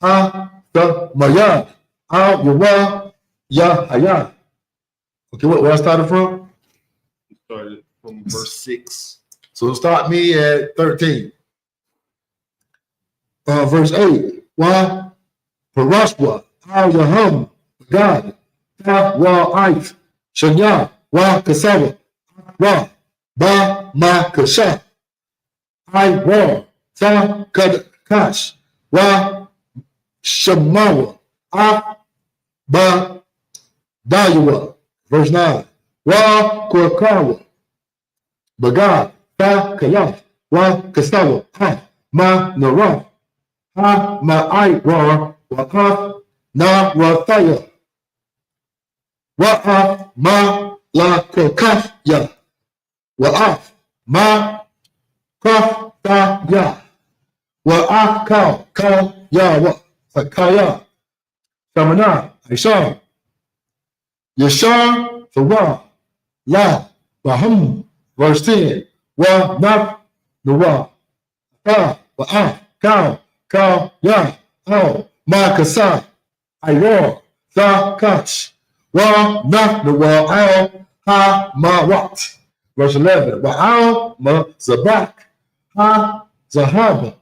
Ha the Mayad. Al Yawa Yahaya. Okay, where I started from? We started from verse 6. So start me at 13. Verse 8. Wa Parashwa. Al Yaham. God. Ta Wa Aif. Shanya. Wa Kasawa. Wa Ba Ma Kasha. I Wa. Ta Kash. Wa Shamawa. A Ba Dayawa. Verse 9. Wa Korkawa. Bagad. Ta Kayaf. Wa Kasawa. Ha Ma Naraf. Ha Ma I Wa. Wa Ha Na Wa Thaya. Wa Ma La Korkaf Ya. Wa Ma Kaf Ta Ya. Wa Ka Ya Wa. Kaya. Samana. Aishar. Yashar. Fawa. La. Baham. Verse 10. Wa Naf. Nawa. Ka. Wa Ka. Ya. Al. Ma Kasa. Ayor. Tha Kash. Wa Naf. Nawa. Al. Ha Ma Wat. Verse 11. Wa Al. Ma Zabak. Ha Zahaba.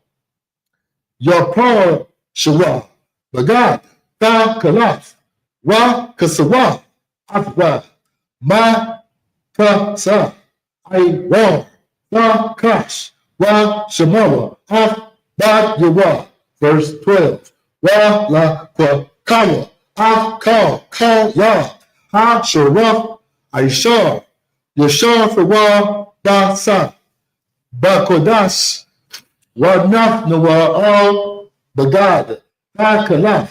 Yapar Shara. Bagad. Ta Kalaf. Wa Kasawa. Afwa. Ma Kasa. Ayor. Ta Kash. Wa Shamara. Af Bad Yawa. Verse 12. Wa La Kawa. Af Ka Ya. Ha Sharaf. Aishar. Yashar Fawa. Ba Sa. Ba Kodash. Wa Naf Nawa Al Bagad. Ta Kalaf.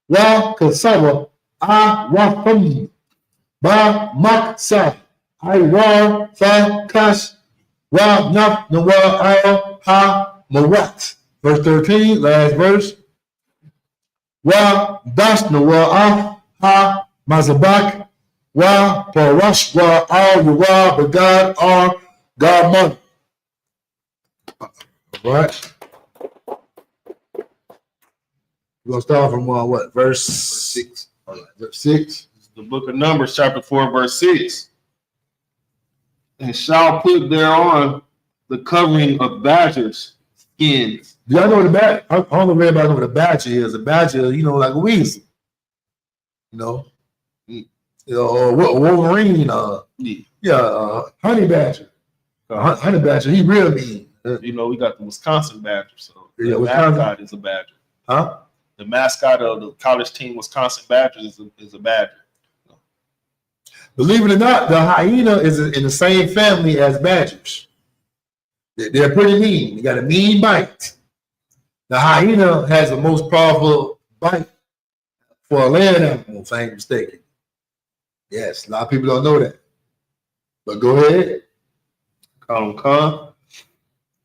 Wa Kasawa. A Wa Fum. Ba Maksa. I War. Fa Kash. Wa Naf Nawa Al Ha Marat. Verse 13, last verse. Wa Das Nawa Al Ha Mazabak. Wa Parash Wa Al Yuwa Bagad Ar Garman. All right. We're going to start from what? Verse 6. All right, verse 6. The book of Numbers, chapter 4, verse 6. And shall put thereon the covering of badgers' skins. Do y'all know what a badger? I don't know if everybody know what a badger is. A badger, like a weasel. Or Wolverine. Honey badger. Honey badger, he real mean. We got the Wisconsin Badger. So Yeah, the Wisconsin. mascot is a badger. Huh? The mascot of the college team, Wisconsin Badgers, is a badger. Believe it or not, the hyena is in the same family as badgers. They're pretty mean. They got a mean bite. The hyena has the most powerful bite for a land animal, if I ain't mistaken. Yes, a lot of people don't know that. But go ahead.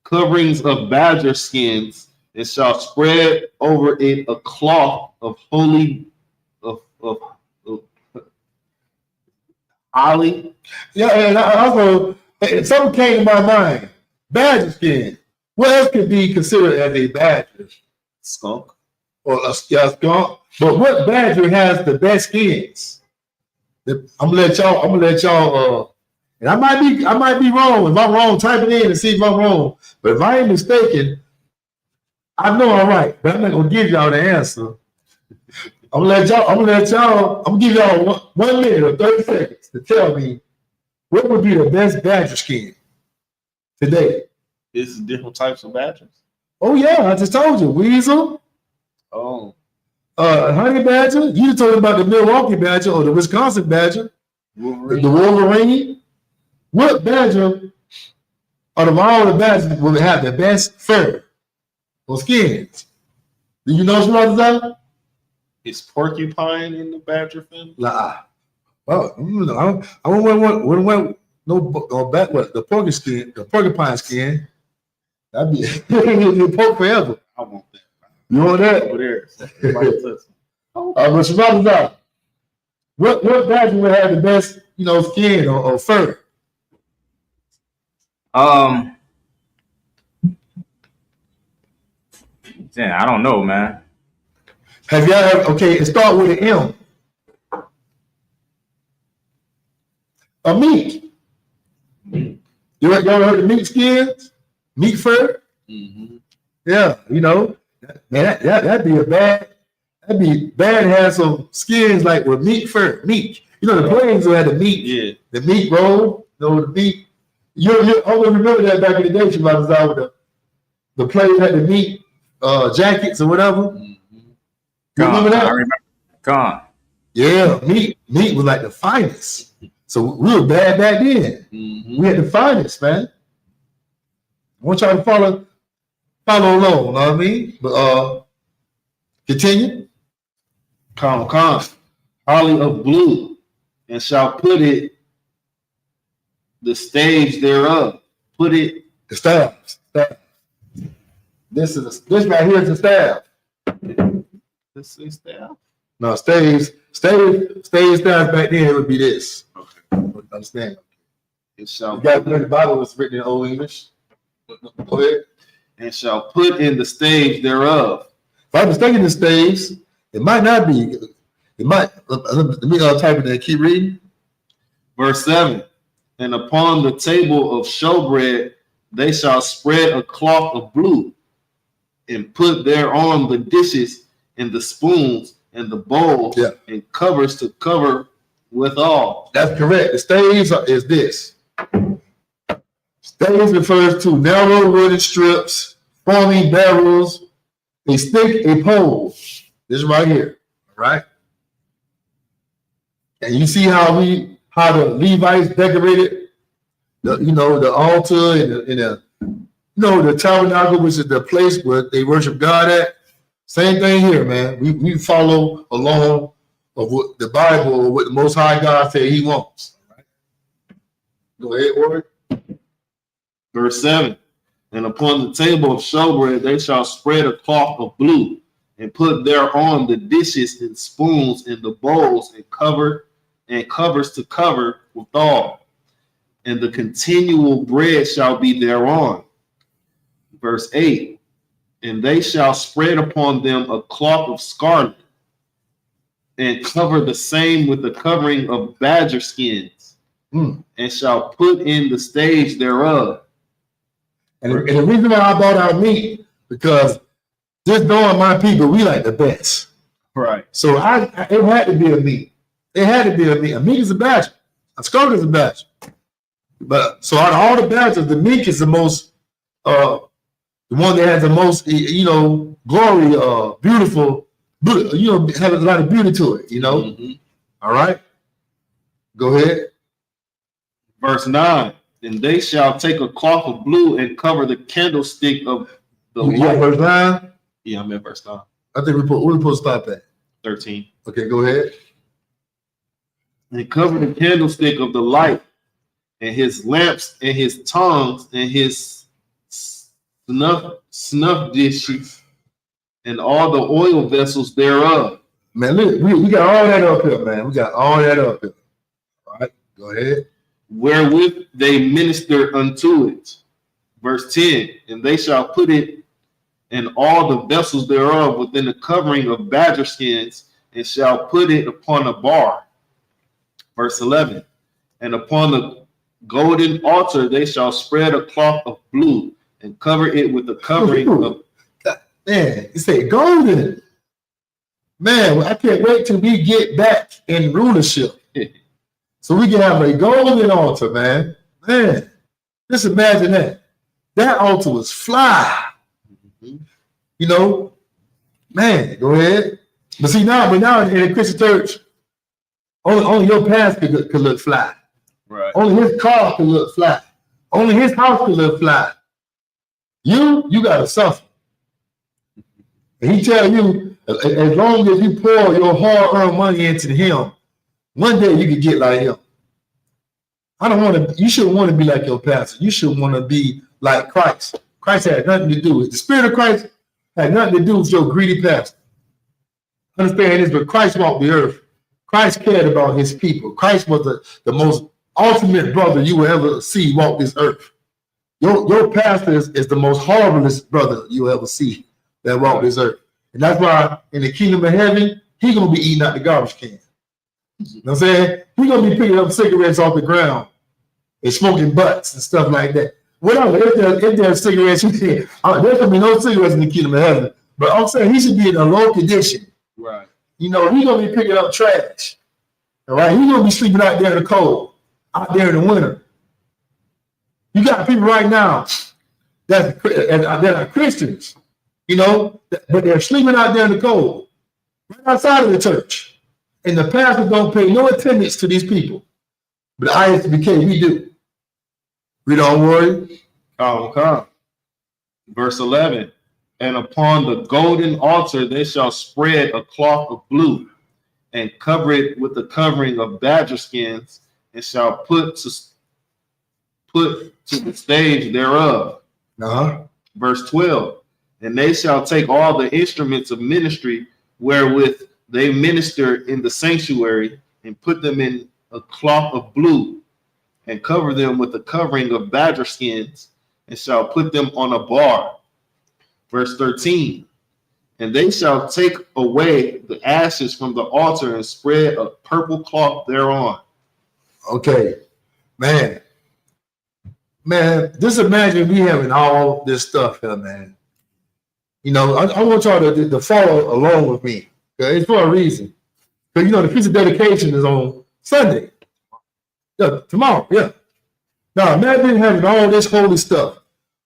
Coverings of badger skins, and shall spread over it a cloth of holy of holly. Yeah, and I also something came to my mind. Badger skin. What else could be considered as a badger? Skunk. Or a skunk? But what badger has the best skins? I'm gonna let y'all. And I might be wrong. If I'm wrong, type it in and see if I'm wrong. But if I ain't mistaken, I know I'm right. But I'm not gonna give y'all the answer. I'm gonna give y'all 1 minute or 30 seconds to tell me what would be the best badger skin today. It's different types of badgers. Oh yeah, I just told you. Weasel. Oh. Honey badger. You just told me about the Milwaukee badger or the Wisconsin badger. Wolverine. The Wolverine. What badger out of all the badgers will have the best fur or skins? Do you know some others out? Is porcupine in the badger family? Nah. Well, I wouldn't want the porcupine skin. That'd be pork forever. I want that. You want that? Over there. But some others out. What badger would have the best, skin or fur? Damn, I don't know, man. Have y'all ever, okay, it start with an M. A mink. Y'all ever heard of mink skins? Mink fur? Mm-hmm. Yeah, man, that'd be bad to have some skins like with mink fur. Mink. The planes who had the mink. Yeah. The mink roll. The mink. You always remember that back in the day, you might have with the planes had the mink jackets or whatever. Mm-hmm. You remember that? I remember. Gone. Yeah, meat was like the finest. So we were bad back then. Mm-hmm. We had the finest, man. I want y'all to follow along, you know what I mean? But continue. Holly of blue, and shall put it the stage thereof. Put it The staff. This right here is the staff. This is staff. No, stage staff back then it would be this. Okay. Understand? It shall You got the Bible was written in Old English. Go ahead. And shall put in the stage thereof. If I'm mistaken the stage, it might not be. It might. Let me type it in. Keep reading. Verse 7. And upon the table of showbread they shall spread a cloth of blue, and put thereon the dishes and the spoons and the bowls, and covers to cover withal. That's correct. The staves is this. Staves refers to narrow wooden strips forming barrels, a stick, a pole. This right here, right? And you see how the Levites decorated the altar and the tabernacle, which is the place where they worship God at. Same thing here, man. We follow along of what the Bible or what the Most High God said He wants. Right? Go ahead, Warren. Verse 7. And upon the table of showbread they shall spread a cloth of blue, and put thereon the dishes and spoons and the bowls, and covers to cover withal. And the continual bread shall be thereon. Verse 8. And they shall spread upon them a cloth of scarlet, and cover the same with the covering of badger skins, and shall put in the stage thereof. And the reason why I bought out meat, because just knowing my people, we like the best. Right. So it had to be a meat. It had to be a meat. A meat is a badger. A skunk is a badger. But so out of all the badgers, the meat is the most the one that has the most, glory, beautiful, have a lot of beauty to it, Mm-hmm. All right. Go ahead. Verse 9. And they shall take a cloth of blue and cover the candlestick of the light. Verse 9? Yeah, I'm at verse 9. I think we're supposed to stop at 13. Okay, go ahead. and cover the candlestick of the light, and his lamps, and his tongues, and his snuff dishes, and all the oil vessels thereof. Man, look, we got all that up here, man. We got all that up here. All right, go ahead. Wherewith they minister unto it. Verse 10, and they shall put it and all the vessels thereof within the covering of badger skins, and shall put it upon a bar. Verse 11, and upon the golden altar they shall spread a cloth of blue, and cover it with the covering of... Man, you say golden. Man, I can't wait till we get back in rulership. So we can have a golden altar, man. Man, just imagine that. That altar was fly. You know, man, go ahead. But see now, in a Christian church, only your pastor could look fly. Right. Only his car could look fly. Only his house could look fly. You gotta suffer. And he tell you, as long as you pour your hard-earned money into him, one day you could get like him. You shouldn't want to be like your pastor. You should want to be like Christ. Christ had nothing to do with it. The Spirit of Christ had nothing to do with your greedy pastor. Understand this, but Christ walked the earth. Christ cared about his people. Christ was the most ultimate brother you will ever see walk this earth. Your pastor is the most horriblest brother you will ever see that walk this earth. And that's why in the kingdom of heaven, he's going to be eating out the garbage can. You know what I'm saying? He's going to be picking up cigarettes off the ground and smoking butts and stuff like that. Whatever, if there's cigarettes, there's going to be no cigarettes in the kingdom of heaven. But I'm saying he should be in a low condition. Right. You know, he's going to be picking up trash. All right? He's going to be sleeping out there in the cold, out there in the winter. You got people right now that are Christians, you know, but they're sleeping out there in the cold, right outside of the church. And the pastors don't pay no attendance to these people. But ISUPK, we do. We don't worry. Come. Verse 11, and upon the golden altar they shall spread a cloth of blue, and cover it with the covering of badger skins, and shall put to the stage thereof. Verse 12, and they shall take all the instruments of ministry wherewith they minister in the sanctuary, and put them in a cloth of blue, and cover them with the covering of badger skins, and shall put them on a bar. Verse 13, and they shall take away the ashes from the altar and spread a purple cloth thereon. Okay, man, just imagine me having all this stuff here, man. You know, I want y'all to follow along with me. Okay? It's for a reason. Because, you know, the feast of dedication is on Sunday. Yeah, tomorrow, yeah. Now, imagine having all this holy stuff.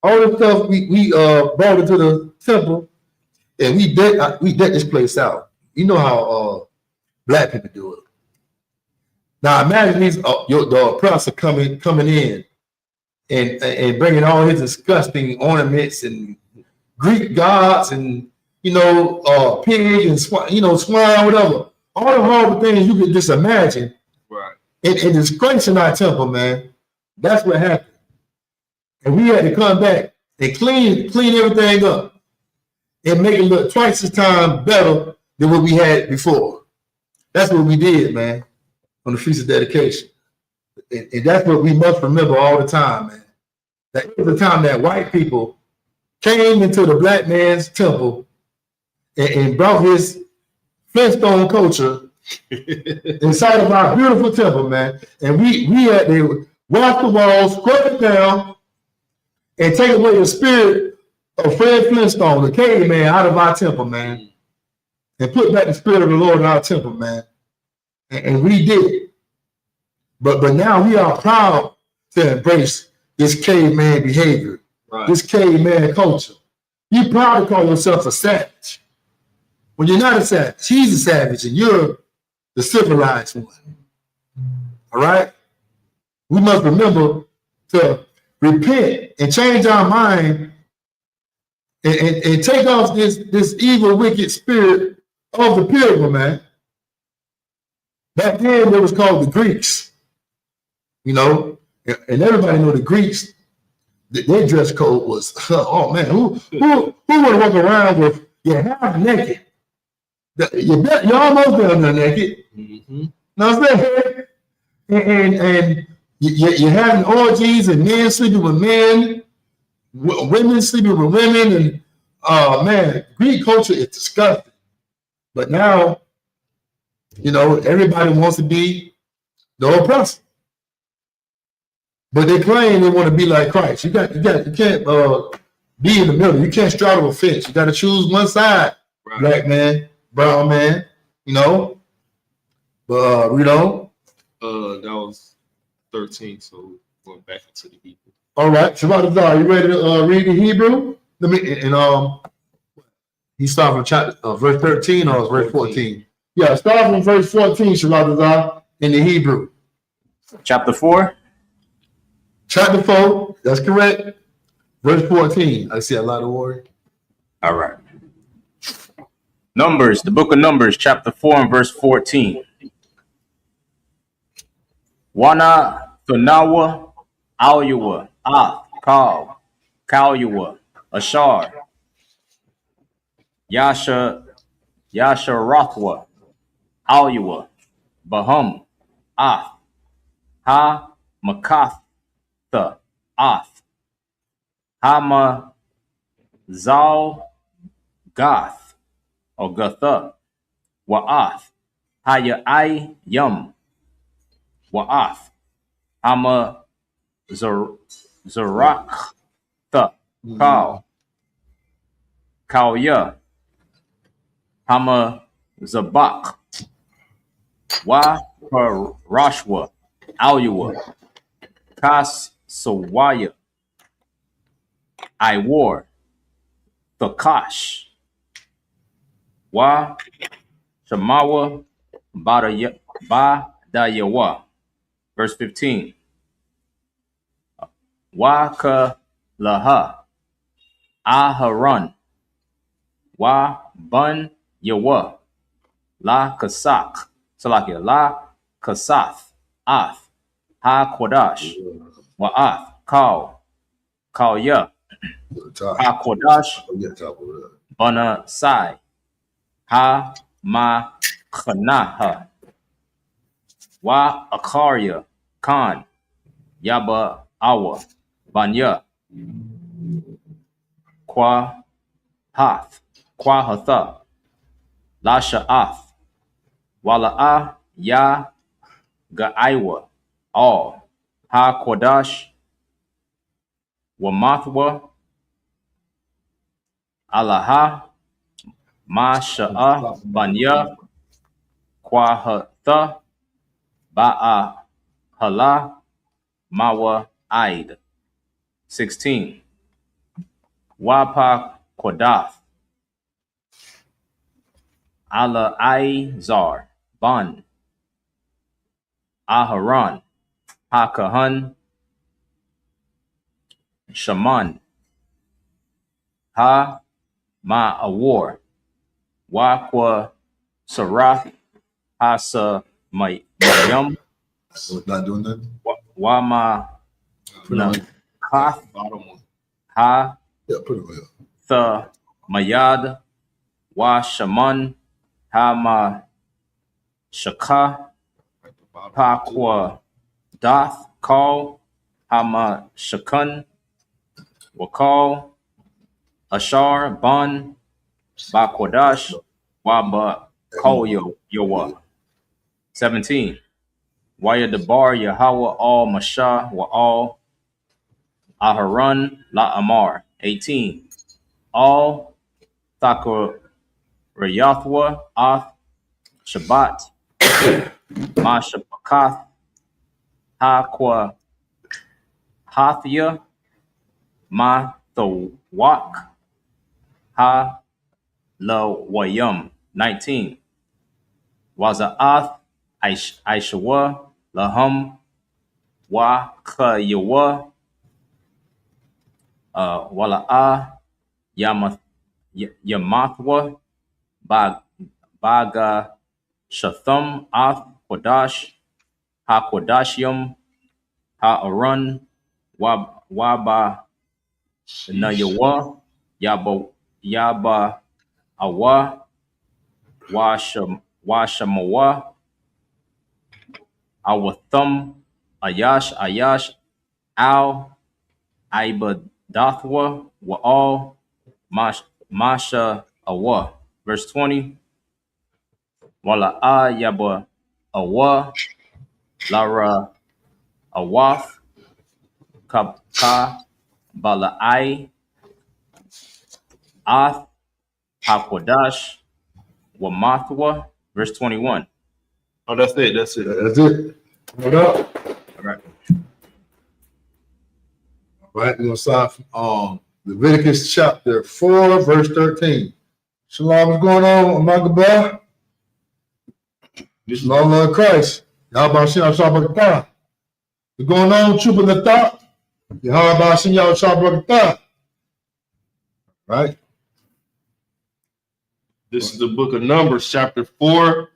All this stuff we brought into the temple, and we decked this place out. You know how black people do it. Now, imagine the oppressor coming in and bringing all his disgusting ornaments and Greek gods and, you know, pig and swine, whatever. All the horrible things you could just imagine. Right. And disgracing our temple, man. That's what happened. And we had to come back and clean everything up and make it look twice as time better than what we had before. That's what we did, man, on the Feast of Dedication. And that's what we must remember all the time, man. That it was the time that white people came into the black man's temple and brought his Flintstone culture inside of our beautiful temple, man. And we had to wash the walls, scrub it down, and take away the spirit of Fred Flintstone, the caveman, out of our temple, man. And put back the spirit of the Lord in our temple, man. And we did it. But now we are proud to embrace this caveman behavior, right, this caveman culture. You're proud to call yourself a savage. When you're not a savage, he's a savage, and you're the civilized one. All right? We must remember to repent and change our mind and take off this evil, wicked spirit of the pilgrim, man. Back then, it was called the Greeks. You know, and everybody know the Greeks. Their dress code was, oh man, who would walk around with your half naked? You're almost down there naked. Mm-hmm. Know what I'm saying? And you're having orgies and men sleeping with men, women sleeping with women, and man, Greek culture is disgusting. But now, you know, everybody wants to be the oppressor. But they claim they want to be like Christ. You can't be in the middle. You can't straddle a fence. You got to choose one side. Right. Black man, brown man, you know. But you know. That was 13, so going back into the Hebrew. All right, Shabbat, are you ready to read the Hebrew? Let me he started from chapter verse 13 or verse 14? Yeah, start from verse 14, Shabbat, in the Hebrew. Chapter 4. Chapter 4, that's correct. Verse 14. I see a lot of word. All right. Numbers, the book of Numbers, chapter 4 and verse 14. Wana Thanawa Alyua Kal Kalyua Ashar Yasharathwa Alyua Bahum Ath Ha Makath Ath Hama Zal Gath or Gatha Wa'ath Haya I Yum Wa'ath Hama Zarak Kal Kalya Hama Zabak Wa Rashwa Alyua Kas Sawaya I war Thakash Wa Shamawa Badayawa. Verse 15. Wa Ka Laha Aharon Wa Bun Yawa La Kasak Salakia La Kasath Ath Ha Kodash Wa'ath Kal Ya Ha Kodash Bana Sai Ha Ma Khanaha Wa Akarya Khan Yaba Awa Banya Kwa Hatha La Sha'ath Wala'a Ya Ga'aiwa All Ha Kodash Wamathwa Alaha Ma Sha'a Banya Kwahatha Ba'a Hala Mawa Aid. 16. Wapa Kodath Ala Aizar Ban Aharon Hakahan Shaman Ha Ma Awar Wakwa Sarath Hasa Mayam Not doing nothing. Wama Kath Bottom one. Ha Yeah, put it on. The Mayad Wa Shaman Ha Ma Shaka Pakwa Dath Call Hama Shakun Wakal Ashar Ban Bakwadash Waba Kolyo Yowa. 17. Waya Debar Yahweh All Masha Wa All Aharon La Amar. 18. All Thakar Rayathwa Ath Shabbat Masha Pakath Hakwa Hathia Ma Thawak Ha Lo Wayum. 19. Waza'ath Aishawa Lahum Wa Kayawa Wala'a Yamathwa Baga Shatham Ath Kodash, HaKodashim, Ha'aron, Waba Nayawa, Yaba Awa, Washamawa, Awathum, Ayash, Al, Ibadathwa, Wa'al, Masha Awa. Verse 20. Wala'a Yaba Awa, Lara Awath, Kabka, Bala'ai, Ath, Hakodash, Wamathwa. Verse 21. Oh, that's it. That's it. Hold up. All right. All right, we're going to start from Leviticus chapter 4, verse 13. Shalom, what's going on, Amagabah? Shalom, Lord Christ. Yahweh Shem Shabbat. What's going on, Chupa Natha? Yahweh Shem Shabbat. Right? This is the book of Numbers, chapter 4,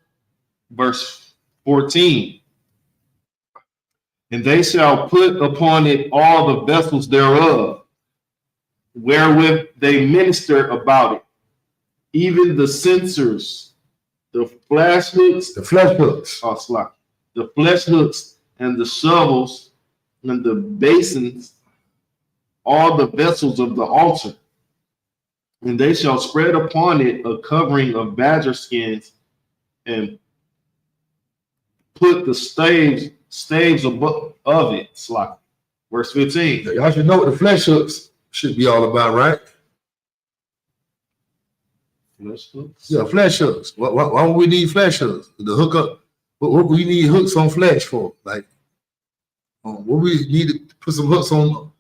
verse 14. And they shall put upon it all the vessels thereof, wherewith they minister about it, even the censers, the flesh hooks, The flesh hooks. the flesh hooks, and the shovels, and the basins, all the vessels of the altar. And they shall spread upon it a covering of badger skins, and put the staves above of it. Slack. Verse 15. Y'all should know what the flesh hooks should be all about, right? Flesh hooks? Yeah, flesh hooks. Why would we need flesh hooks? The hook up. What we need hooks on flesh for? Like, what we need to put some hooks on,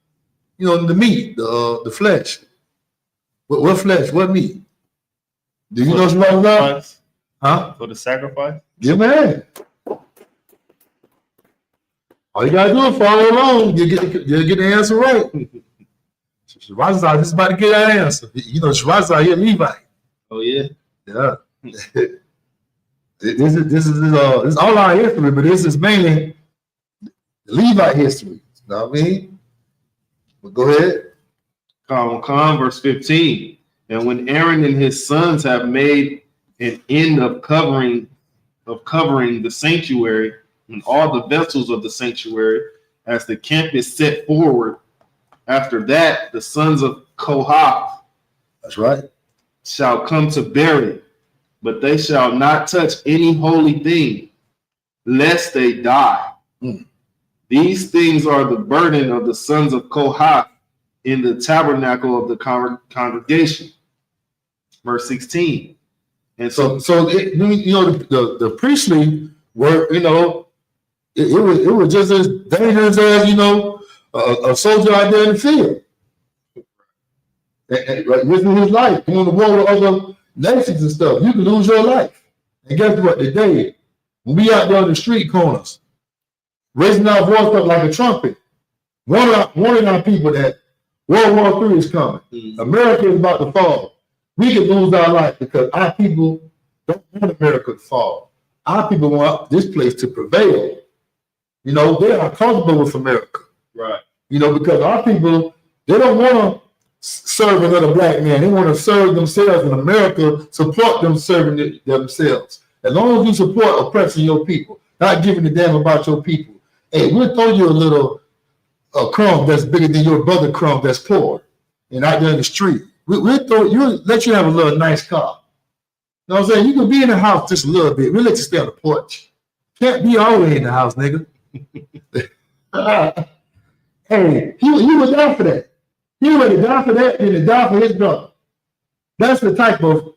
the meat, the flesh. What flesh? What meat? Do you know what's wrong about? Huh? For the sacrifice? Yeah, man. All you gotta do is follow along. You get the answer right. Shirazah just about to get that answer. Shirazah here, Levi. Oh yeah. Yeah. This is all our history, but this is mainly Levite history. You know what I mean? But go ahead. Verse 15. And when Aaron and his sons have made an end of covering the sanctuary and all the vessels of the sanctuary, as the camp is set forward, after that the sons of Kohath, That's right, shall come to bury it, but they shall not touch any holy thing, lest they die. These things are the burden of the sons of Kohath in the tabernacle of the congregation. Verse 16. And so the priestly were, it was just as dangerous as, a soldier out there in the field. And risking his life, going to war with other nations and stuff. You can lose your life. And guess what? Today, when we out there on the street corners, raising our voice up like a trumpet, warning our people that World War III is coming. America is about to fall. We can lose our life because our people don't want America to fall. Our people want this place to prevail. They are comfortable with America. right. Because our people, they don't want to serve another black man. They want to serve themselves, and America support them serving themselves. As long as you support oppressing your people, not giving a damn about your people, hey, we'll throw you a little crumb that's bigger than your brother crumb that's poor and out there in the street. We'll let you have a little nice car. You know what I'm saying? You can be in the house just a little bit. We'll let you stay on the porch. Can't be all the way in the house, nigga. Hey, he would die for that. He would die for that and to die for his brother. That's the type of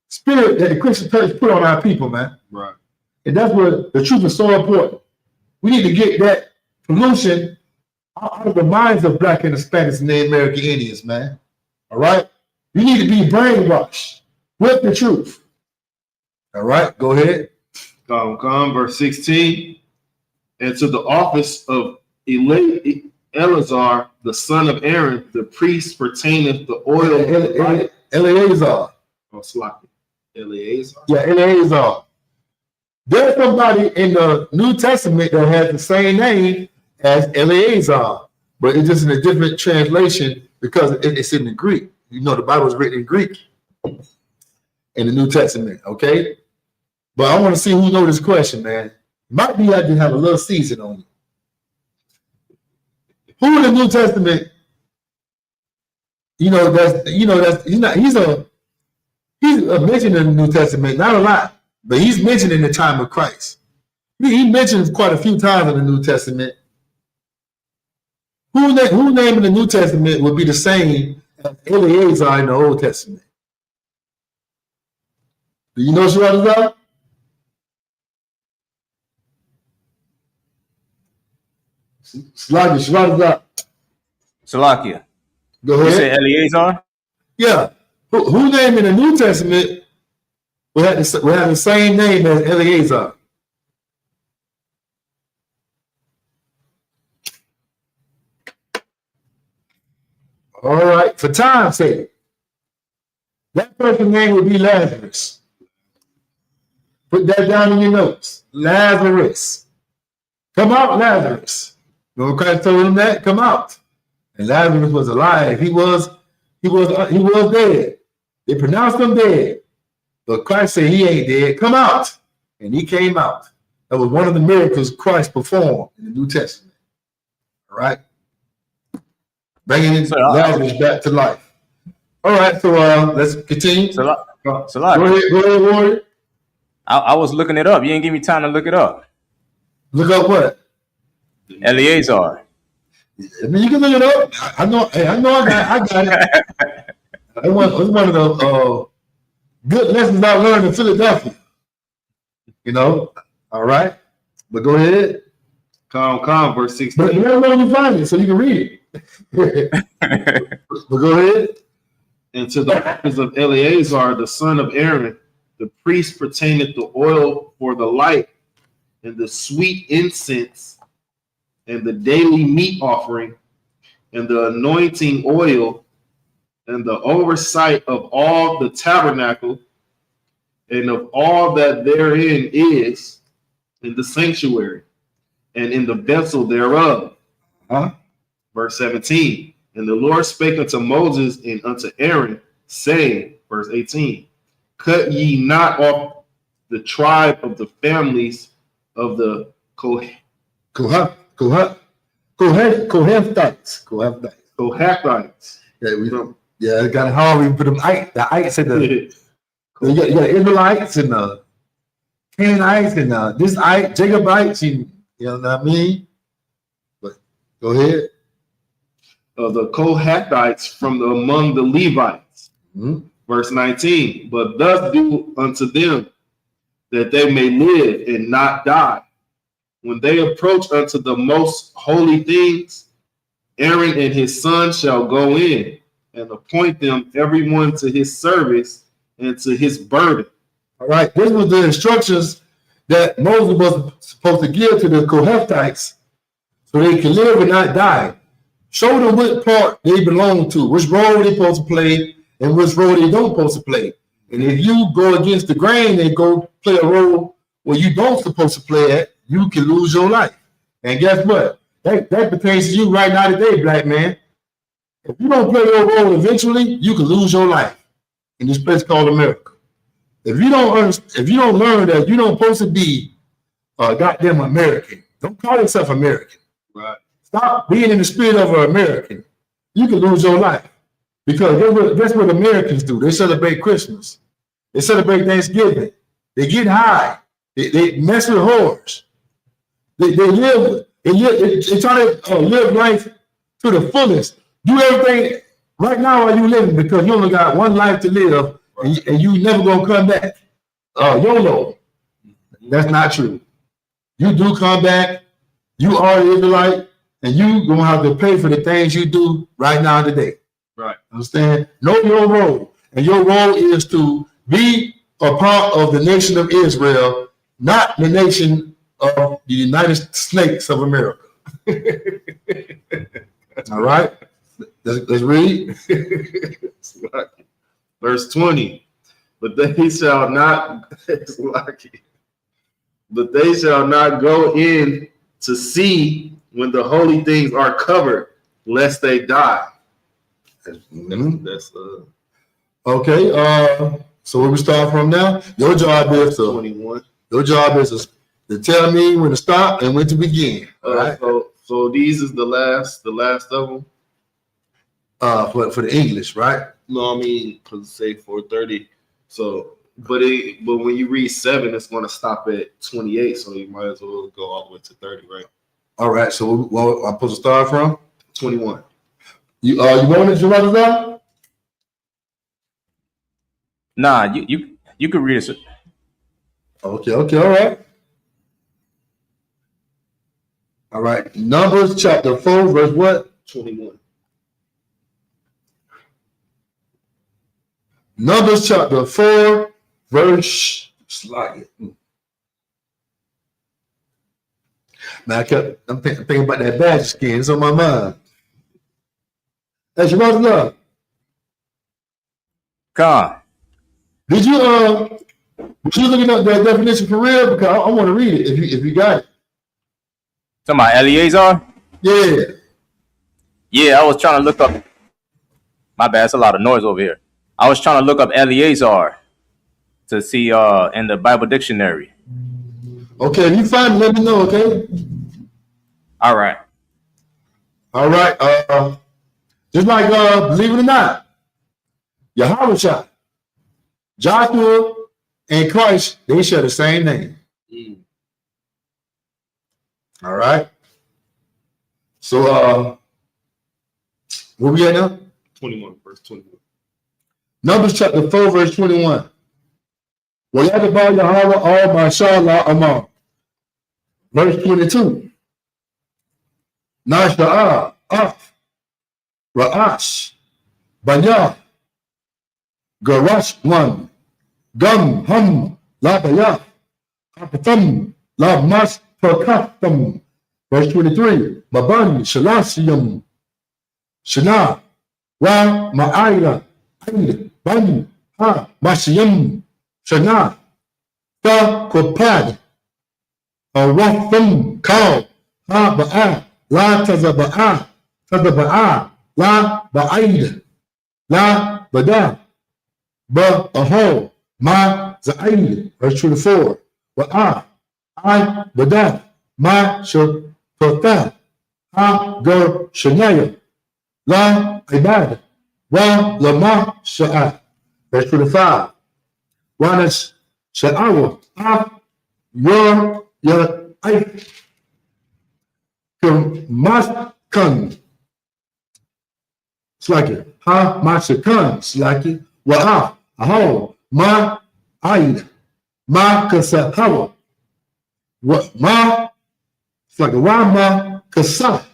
spirit that the Christian church put on our people, man. Right. And that's where the truth is so important. We need to get that pollution out of the minds of Black and Hispanics and Native American Indians, man. All right? You need to be brainwashed with the truth. All right, go ahead. Verse 16. And to the office of Eleazar, the son of Aaron, the priest, pertaineth the oil. Eleazar. Oh, Slacky. Eleazar. Yeah, Eleazar. There's somebody in the New Testament that has the same name as Eleazar, but it's just in a different translation because it's in the Greek. You know, the Bible is written in Greek in the New Testament, okay? But I want to see who knows this question, man. Might be I just have a little season on it. Who in the New Testament, he's mentioned in the New Testament, not a lot, but he's mentioned in the time of Christ. He mentions quite a few times in the New Testament. Who name in the New Testament would be the same as Eleazar in the Old Testament? Do you know Shwadazar? Shwadazar. Salakia. Go ahead. You said Eleazar? Yeah. Who name in the New Testament will have the same name as Eleazar? All right. For time's sake, that person's name would be Lazarus. Put that down in your notes. Lazarus. Come out, Lazarus. When Christ told him that, come out. And Lazarus was alive. He was dead. They pronounced him dead. But Christ said he ain't dead. Come out. And he came out. That was one of the miracles Christ performed in the New Testament. All right. Bringing Lazarus back to life. All right. So let's continue. Go ahead, Warrior. I was looking it up. You didn't give me time to look it up. Look up what? Eleazar. I mean, you can look it up. I know I got it. It was one of the good lessons I learned in Philadelphia. You know, all right. But go ahead. Calm, verse 16. But you never know when you find it, so you can read it. But go ahead. And to the office of Eleazar, the son of Aaron, the priest pertaineth the oil for the light, and the sweet incense, and the daily meat offering, and the anointing oil, and the oversight of all the tabernacle, and of all that therein is, in the sanctuary, and in the vessel thereof. Verse 17. And the Lord spake unto Moses and unto Aaron, saying, verse 18, cut ye not off the tribe of the families of the Kohathites. Yeah, we don't. Yeah, it got hard. We put them. The ites and the you got Israelites and the Canaanites and this Jacobites. You know what I mean? But go ahead. The Kohathites from among the Levites. Verse 19. But thus do unto them that they may live and not die. When they approach unto the most holy things, Aaron and his sons shall go in and appoint them everyone to his service and to his burden. All right. This was the instructions that Moses was supposed to give to the Kohathites so they can live and not die. Show them what part they belong to, which role they're supposed to play, and which role they don't supposed to play. And if you go against the grain and go play a role where you don't supposed to play at, you can lose your life. And guess what? That pertains to you right now today, black man. If you don't play your role eventually, you can lose your life in this place called America. If you don't learn that you don't supposed to be a goddamn American, don't call yourself American. Right. Stop being in the spirit of an American. You can lose your life. Because that's what Americans do. They celebrate Christmas. They celebrate Thanksgiving. They get high. They mess with whores. They try to live life to the fullest. Do everything right now while you living because you only got one life to live and you never gonna come back. YOLO. That's not true. You do come back. You are an Israelite, and you gonna have to pay for the things you do right now today. Right. Understand? Know your role, and your role is to be a part of the nation of Israel, not the nation of the United Snakes of America. All right. Let's read. Verse 20. But they shall not but they shall not go in to see when the holy things are covered, lest they die. That's Okay. So where we start from now? Your job is to 21. Your job is to tell me when to stop and when to begin. All right. So these is the last of them. For the English, right? No, I mean, because say 4:30. So, but when you read 7, it's going to stop at 28. So you might as well go all the way to 30, right? All right. So what I'm supposed to start from? 21. You want it to write it down? Nah, you could read it. Okay. All right. All right. Numbers chapter 4, verse what? 21. Numbers chapter 4, verse slide. Man, I'm thinking about that badger skin. It's on my mind. That's your mother's love. Con. Did you looking up that definition for real? Because I want to read it if you got it. Talking about Eleazar? Yeah. Yeah, I was trying to look up. My bad, it's a lot of noise over here. I was trying to look up Eleazar to see in the Bible dictionary. Okay, if you find it, let me know, okay? All right. All right. Just like believe it or not, Yahushua, Joshua, and Christ, they share the same name. All right. So where we at now? 21, verse 21. Numbers chapter 4, verse 21. Wayadabah Yahweh all mashallah among. Verse 22. Nasha'ah, Ra'ash, Banya, Garash one, Gum, Hum, Labaya, Apatham, Labmas, Perkatham. Verse 23. Maban, Shalasium, Shana, Wa, Ma'aira, Ain, Ban, Ha, Masiyam, Shana, Ta, Kopad, Ratham, Kau, Ha, Ba'a, La, Tazaba'a, La, Ba'aid, La, Bada, Ba, Aho, Ma, Za'aid. Verse 24. Wa'a, I, Bada, Ma, Shapata, Ha, Gur, Shanaya, La, Ibad, Wa, Lama, Sha'a. Verse 25. Wanas, Sha'awa, Ha, Your, I, Maskan, Slaki, Ha, Masakan, Slaki, Wa'a, Aho, Ma, Aid, Ma, Kasahawa, Ma, Slaki, Wa, Ma, Kasa,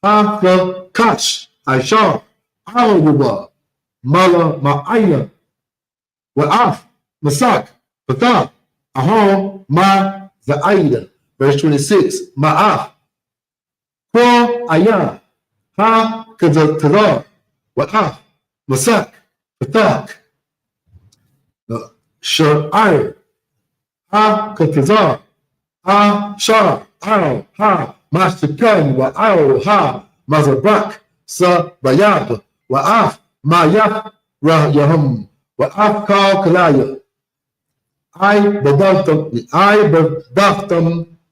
Ha, Kash, Aishar, Awa, Mala, Ma'ayna, Wa'af, Masak, Patha, Aho, Ma, Za'aida. Verse 26. Ma'af, Kwa, Ayah, Ha, Kazar, Wa'af, Masak, Patak, Sha'ir, Ha, Katazar, Ha, Shar, Al, Ha, Mastakan, Wa'al, Ha, Mazabak, Sa, Bayab, Wa'af, Ma'yaf, Yahum, Wa'af, Kal, Kalaya. I badaftam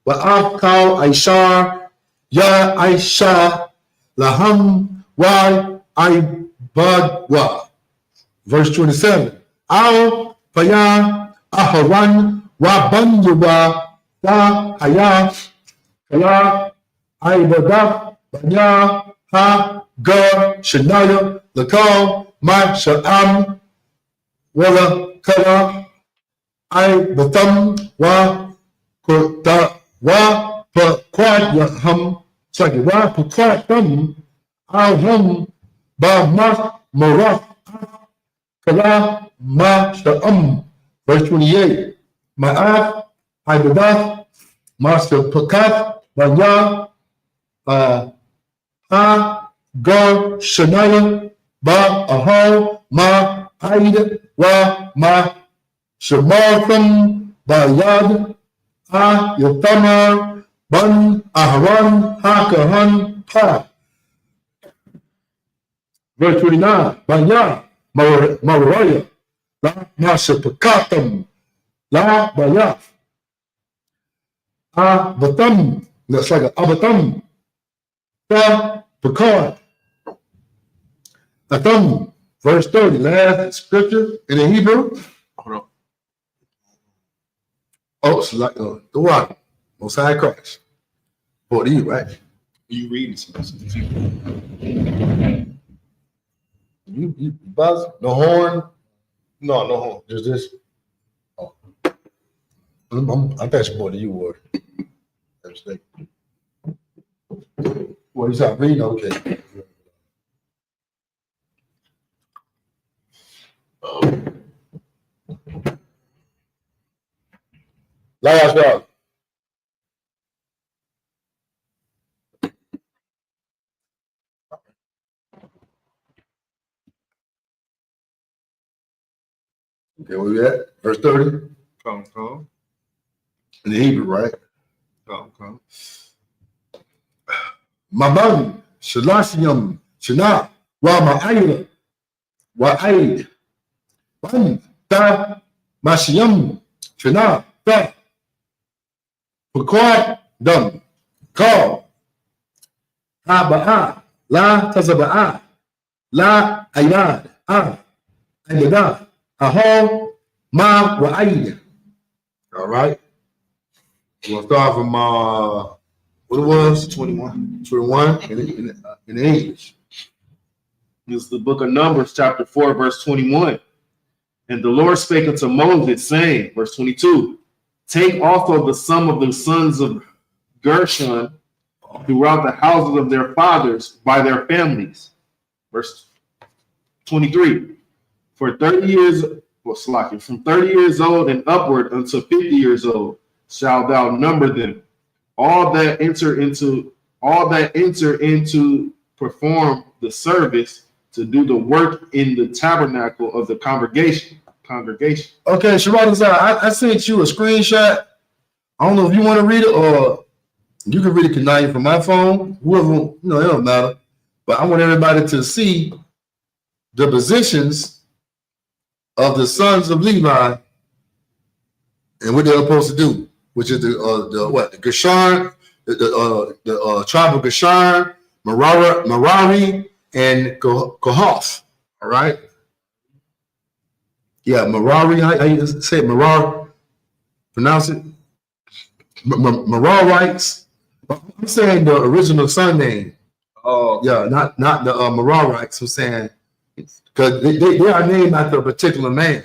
Wa'af, Kal, Aishar, Ya, Aisha, Laham, Wa, Ibadwa. Verse 27. Al, Paya, Ahawan, Wa, Banyuwa, Da, Haya, Kala, Ibadaf, Banya, Ha, Gar, Shanaya, Lakal, Ma, Sha'am, Wala, Kala, I batam wa kota wa pakwad yaham sagi wa pakwatam aham ba mas maraf kala ma sha'am. Verse 28. Ma'af ibadath master pakat banya ha gar shanaya ba ahal ma aid wa ma Shamartham Bayad, Ha, Yotamar, Ban, Aharon, Ha, Kahan, Pa. Verse 29, Bayad, Maraya, La, Masapakatam, La, Bayad, Abatam, that's like an Abatam, Ta, Pekar, Atam, verse 30, last scripture in the Hebrew. Hold on. Oh, it's like the rock, Most High Christ. For you, right? You reading something? You buzz? No horn? No, no horn. Just this. Oh. I'm passing more than you were. Well, you start reading? Okay. Last one. Okay, where we at? Verse 30? Come. In the Hebrew, right? Come. Maman, Shalasium, Shana, Wa Ma'ayla, Wa Aid, Ban, Ta, Mashiam, Shana, Ta, Pequad, Dum, Call, Ha Ba'a, La Tazaba'a, La Ayad, Ayada, Aho, Ma Wa Aid. All right. We'll start from what it was? 21. 21 in English. This is the book of Numbers, chapter 4, verse 21. And the Lord spake unto Moses, saying, verse 22, take also the sum of the sons of Gershon throughout the houses of their fathers by their families. Verse 23, for 30 years, from 30 years old and upward until 50 years old, shalt thou number them. All that enter into perform the service to do the work in the tabernacle of the congregation. Okay, Shabbat, I sent you a screenshot. I don't know if you want to read it or you can read it tonight from my phone. Whoever, it don't matter. But I want everybody to see the positions of the sons of Levi and what they're supposed to do, which is the Gershon, the tribe of Gershon, Merari, and Kohath. All right. Yeah, Merari. How you say it? Merari? Pronounce it. Merarites. I'm saying the original son name. Oh, yeah, not the Merarites. I'm saying because they are named after a particular man.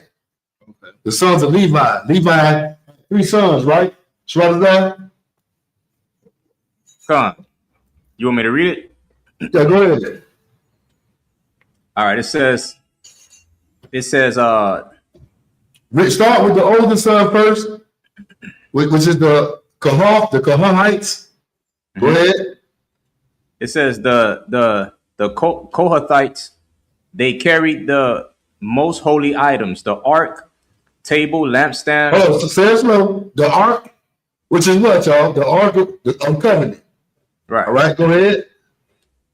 Okay. The sons of Levi. Levi had 3 sons, right? Shradazai? Come on. You want me to read it? Yeah, go ahead. All right. It says, start with the oldest son first, which is the Kohathites. Go ahead. It says the Kohathites, they carried the most holy items, the ark, table, lampstand. Oh, so say it slow. The ark, which is what, y'all? The ark of covenant. Right. All right, go ahead.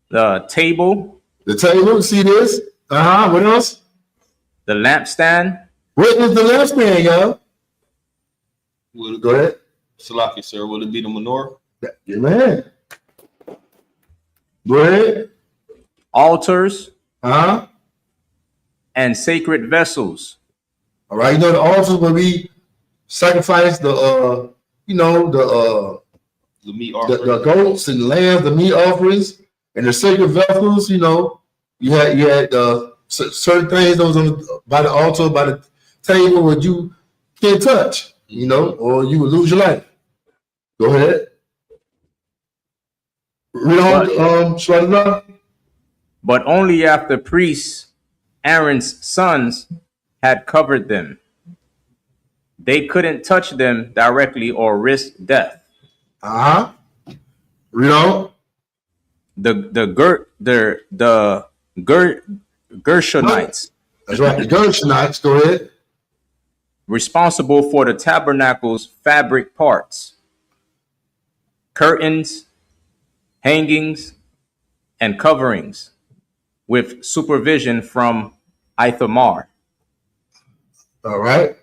The table. The table, see this? What else? The lampstand. What is the lampstand, y'all? Go ahead. Salaki, sir. Will it be the menorah? Yeah, man. Go ahead. Altars. And sacred vessels. All right, the altars where we sacrifice the meat offerings, the goats and lambs, the meat offerings, and the sacred vessels. You had certain things that was by the altar, by the table, where you can't touch, or you would lose your life. Go ahead. Read on, but only after priests, Aaron's sons, had covered them. They couldn't touch them directly or risk death. Read on. The Gershonites. That's right. The Gershonites. Go ahead. responsible for the tabernacle's fabric parts, curtains, hangings, and coverings, with supervision from Ithamar. All right.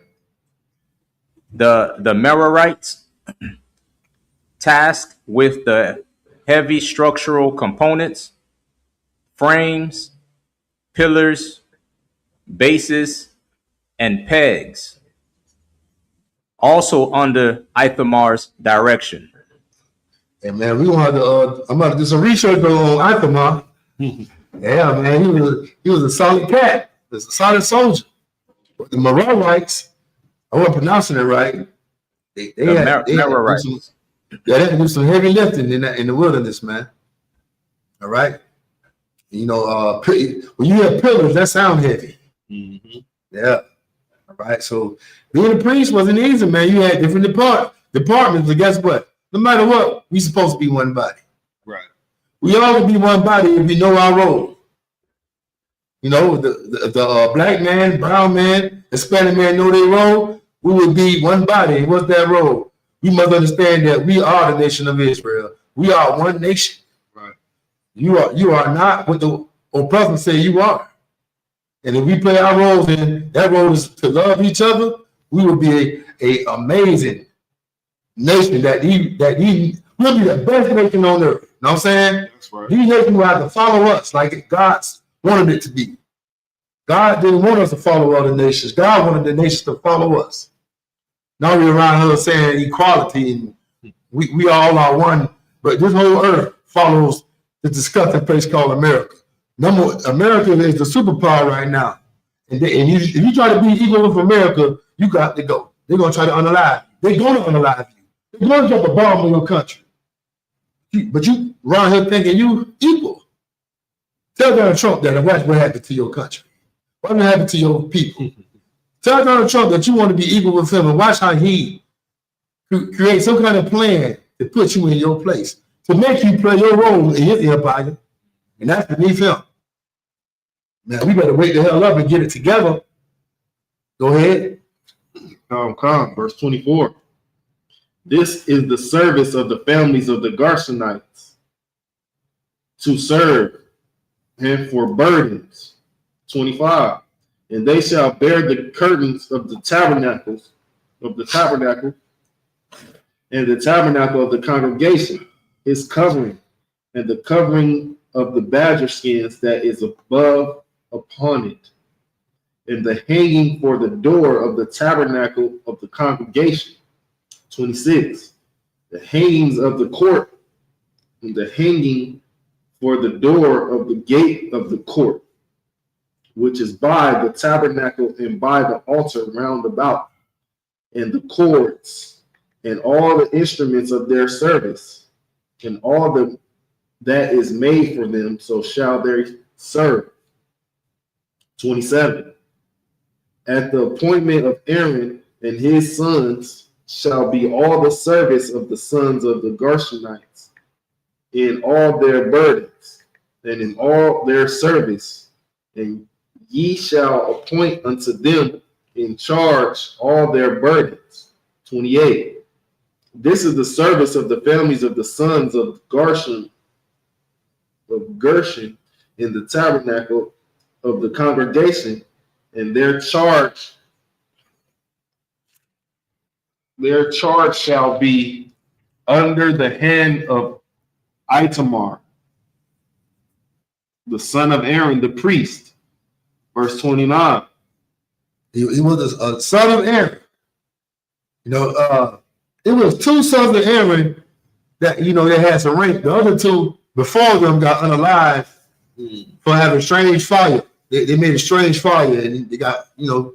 The Merarites, tasked with the heavy structural components, frames, pillars, bases, and pegs, also under Ithamar's direction. Hey man, we gonna have to. I'm about to do some research on Ithamar. Yeah, man, he was a solid cat. He was a solid soldier. But the Merarites, I wasn't pronouncing it right. They had to do some heavy lifting in the wilderness, man. All right. You know, when you have pillars, that sound heavy. Mm-hmm. Yeah. All right. So being a priest wasn't easy, man. You had different departments, but guess what? No matter what, we supposed to be one body. Right. We all can be one body if we know our role. You know, the black man, brown man, Hispanic man know their role. We would be one body. What's that role? We must understand that we are the nation of Israel. We are one nation. Right. You are not what the oppressor say you are. And if we play our roles, and that role is to love each other, we will be a amazing nation we'll be the best nation on earth. You know what I'm saying? That's right. These nations will have to follow us like God's wanted it to be. God didn't want us to follow other nations. God wanted the nations to follow us. Now we're around here saying equality and we all are one, but this whole earth follows the disgusting place called America. America is the superpower right now. And if you try to be equal with America, you got to go. They're going to try to unalive you. They're going to unalive you. They're going to drop a bomb on your country. But you around here thinking you equal. Tell Donald Trump that and watch what happened to your country. What happened to your people. Tell Donald Trump that you want to be equal with him and watch how he creates some kind of plan to put you in your place, to make you play your role in his empire. And that's beneath him. Now, we better wake the hell up and get it together. Go ahead. Come. Verse 24. This is the service of the families of the Gershonites to serve and for burdens. 25. And they shall bear the curtains of the tabernacle, and the tabernacle of the congregation, his covering, and the covering of the badger skins that is above upon it, and the hanging for the door of the tabernacle of the congregation. 26. The hangings of the court, and the hanging for the door of the gate of the court, which is by the tabernacle and by the altar round about, and the cords, and all the instruments of their service, and all that is made for them, so shall they serve. 27. At the appointment of Aaron and his sons shall be all the service of the sons of the Gershonites in all their burdens and in all their service, and ye shall appoint unto them in charge all their burdens. 28. This is the service of the families of the sons of Gershon in the tabernacle of the congregation, and their charge shall be under the hand of Ithamar, the son of Aaron, the priest. Verse 29. He was a son of Aaron. You know, it was two sons of Aaron that, you know, they had some rank. The other two before them got unalived for having strange fire. They made a strange fire and they got, you know,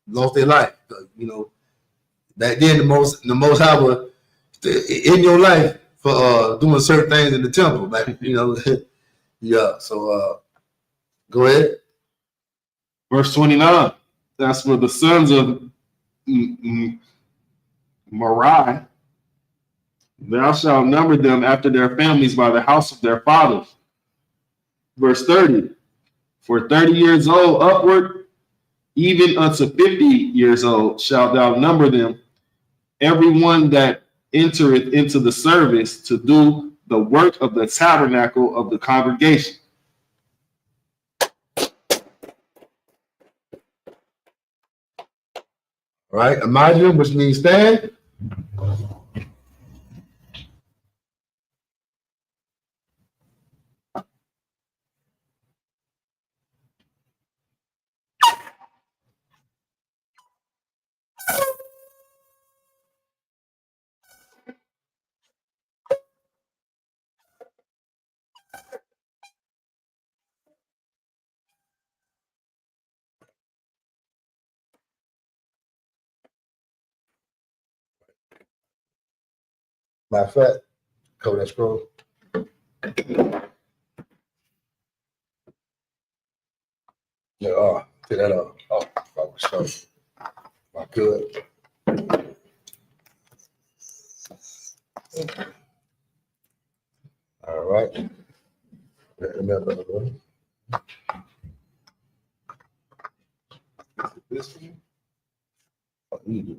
lost their life. You know, back then the most High was in your life for doing certain things in the temple. Like, you know, yeah. So go ahead. Verse 29. That's for the sons of Merari. Thou shalt number them after their families by the house of their fathers. Verse 30. For 30 years old upward, even unto 50 years old shalt thou number them, every one that entereth into the service to do the work of the tabernacle of the congregation. All right, imagine, which means stand. Matter of fact, cover that scroll. Yeah, take that off. Oh, so my good. All right. This one? Oh, you do it.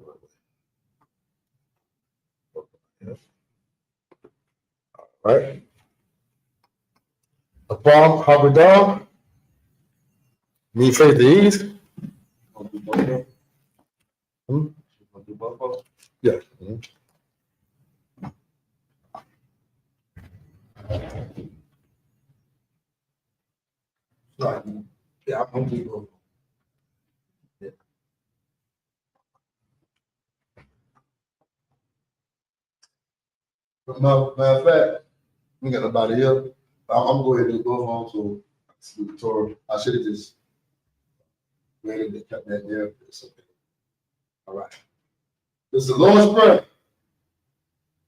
All right. A palm, harbor dog. Me face the east. Yeah. Right. Yeah, I'm people. Yeah. Matter of fact, we got nobody here. I'm going to go home to the Torah. I should have just waited to cut that there. It's okay. All right. This is the Lord's Prayer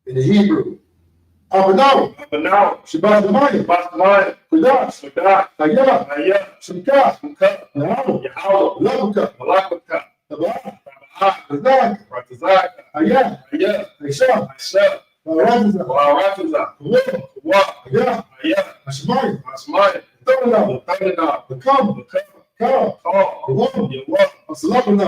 in the Hebrew. Abanaw, Shabbat Shemayim, Kudash, Haya, Shemka, Yahweh, MILWAUKEE, Sabbath, Razak, Haya, Aisha, Waratiza, Haya, Shemayim, the come, Salakna,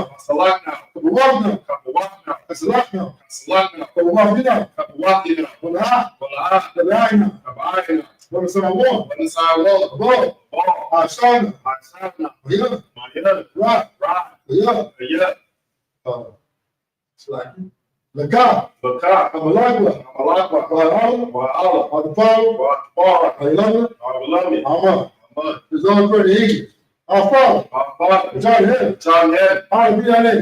Laka, Amalagwa, His own pretty English. Our Father, which art in heaven,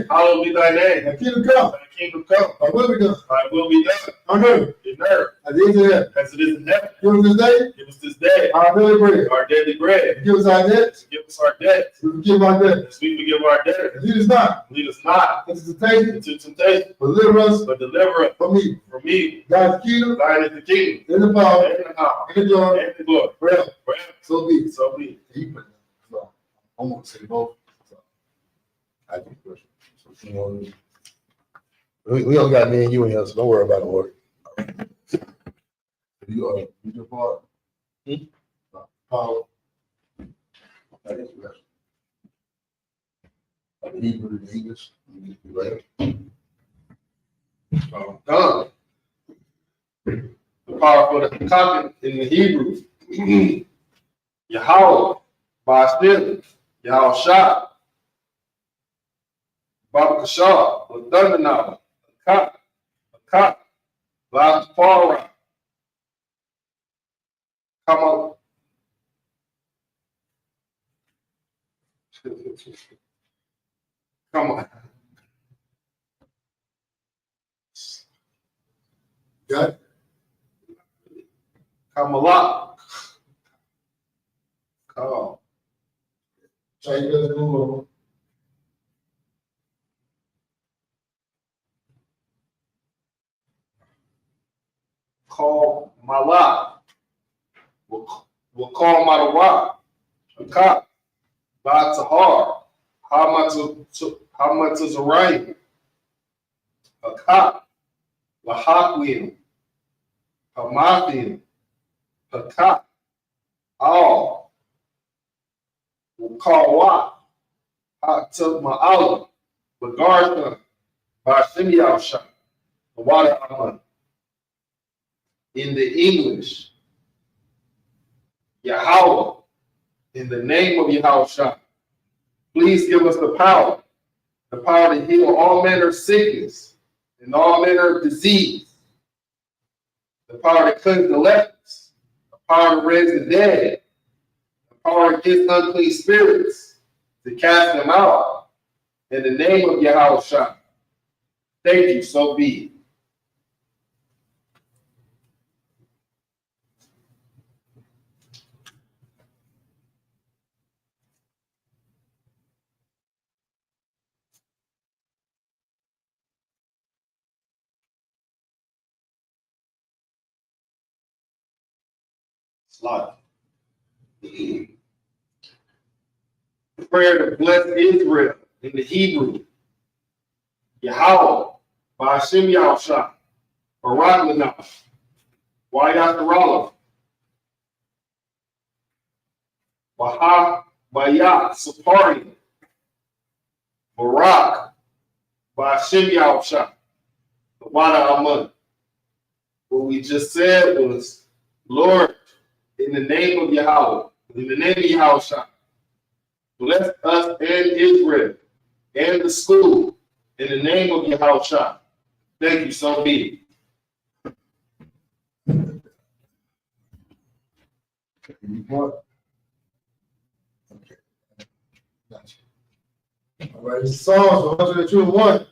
hallowed be thy name. Thy kingdom come, thy will be done, on earth, as it is in heaven. Give us this day, our daily bread. Give us our debts, we forgive our debtors. And lead us not into temptation, but deliver us from evil. Thine is the kingdom, and the power, and the glory, forever. So be it. He put it. So, I'm going to say both. So, I think so, you know, we don't got me and you in here, so don't worry about the work. All right. You your part? Power. That is rest. Hebrew to English. Right. Done. The power for the copy in the Hebrew. Yahweh, Ba'astim, Yahushua, Babakashah, Ladundanah, Akat, Lastafara, Kamal. Come on. Got it? Kamala. Call. Try to go Google. Call Malak. We'll call Madawa. Akat. Batahar. How much is a right? Akat. Lahakwim. Hamathim. Akat. All. We'll call what? took my olive, Bagartha, Bashimial Shah, the water Aman. In the English, Yahweh, in the name of Yahweh, please give us the power to heal all manner of sickness and all manner of disease, the power to cleanse the lepers, the power to raise the dead, the power against unclean spirits, to cast them out. In the name of Yahweh. Thank you, so be it. Slide. Prayer to bless Israel in the Hebrew. Yahweh, Ba'ashem Yahshua, Barak Lanah, Wayat Baha Bayat Sapari, Barak, Ba'ashem Yahshua, the Wada Aman. What we just said was, Lord, in the name of Yahweh, in the name of Yahweh, bless us and Israel and the school in the name of Yahweh. Thank you, so be it. What? Okay. Gotcha. All right, Psalms 121.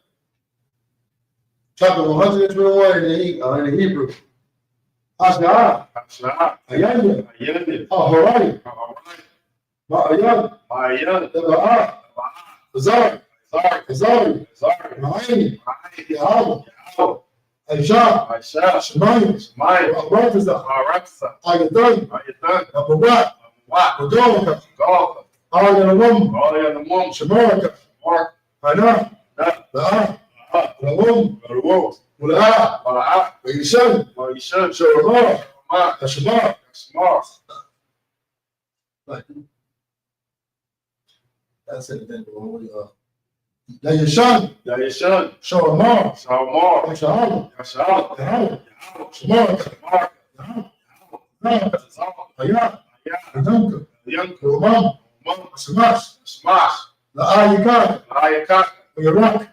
Chapter 121 in the Hebrew. Ash'ah. Ayanya. Ahorai. Ma'ayan. Taba'ah. Azar. Azari. Ma'ayni. Yahweh. Aisha. Shemayim. Aratza. Ayatan. Abarat. Agawaka. Ayalamum. Shemaraka. Hana. La'ah. Lamum. Mula'ah. Yishan. Sharama. Hashemah. That's it. Then Yishan. Sharama. Yasha'al. Shemar. Hayat. Yanka. Romam. Smash. La'ayika. Iraq.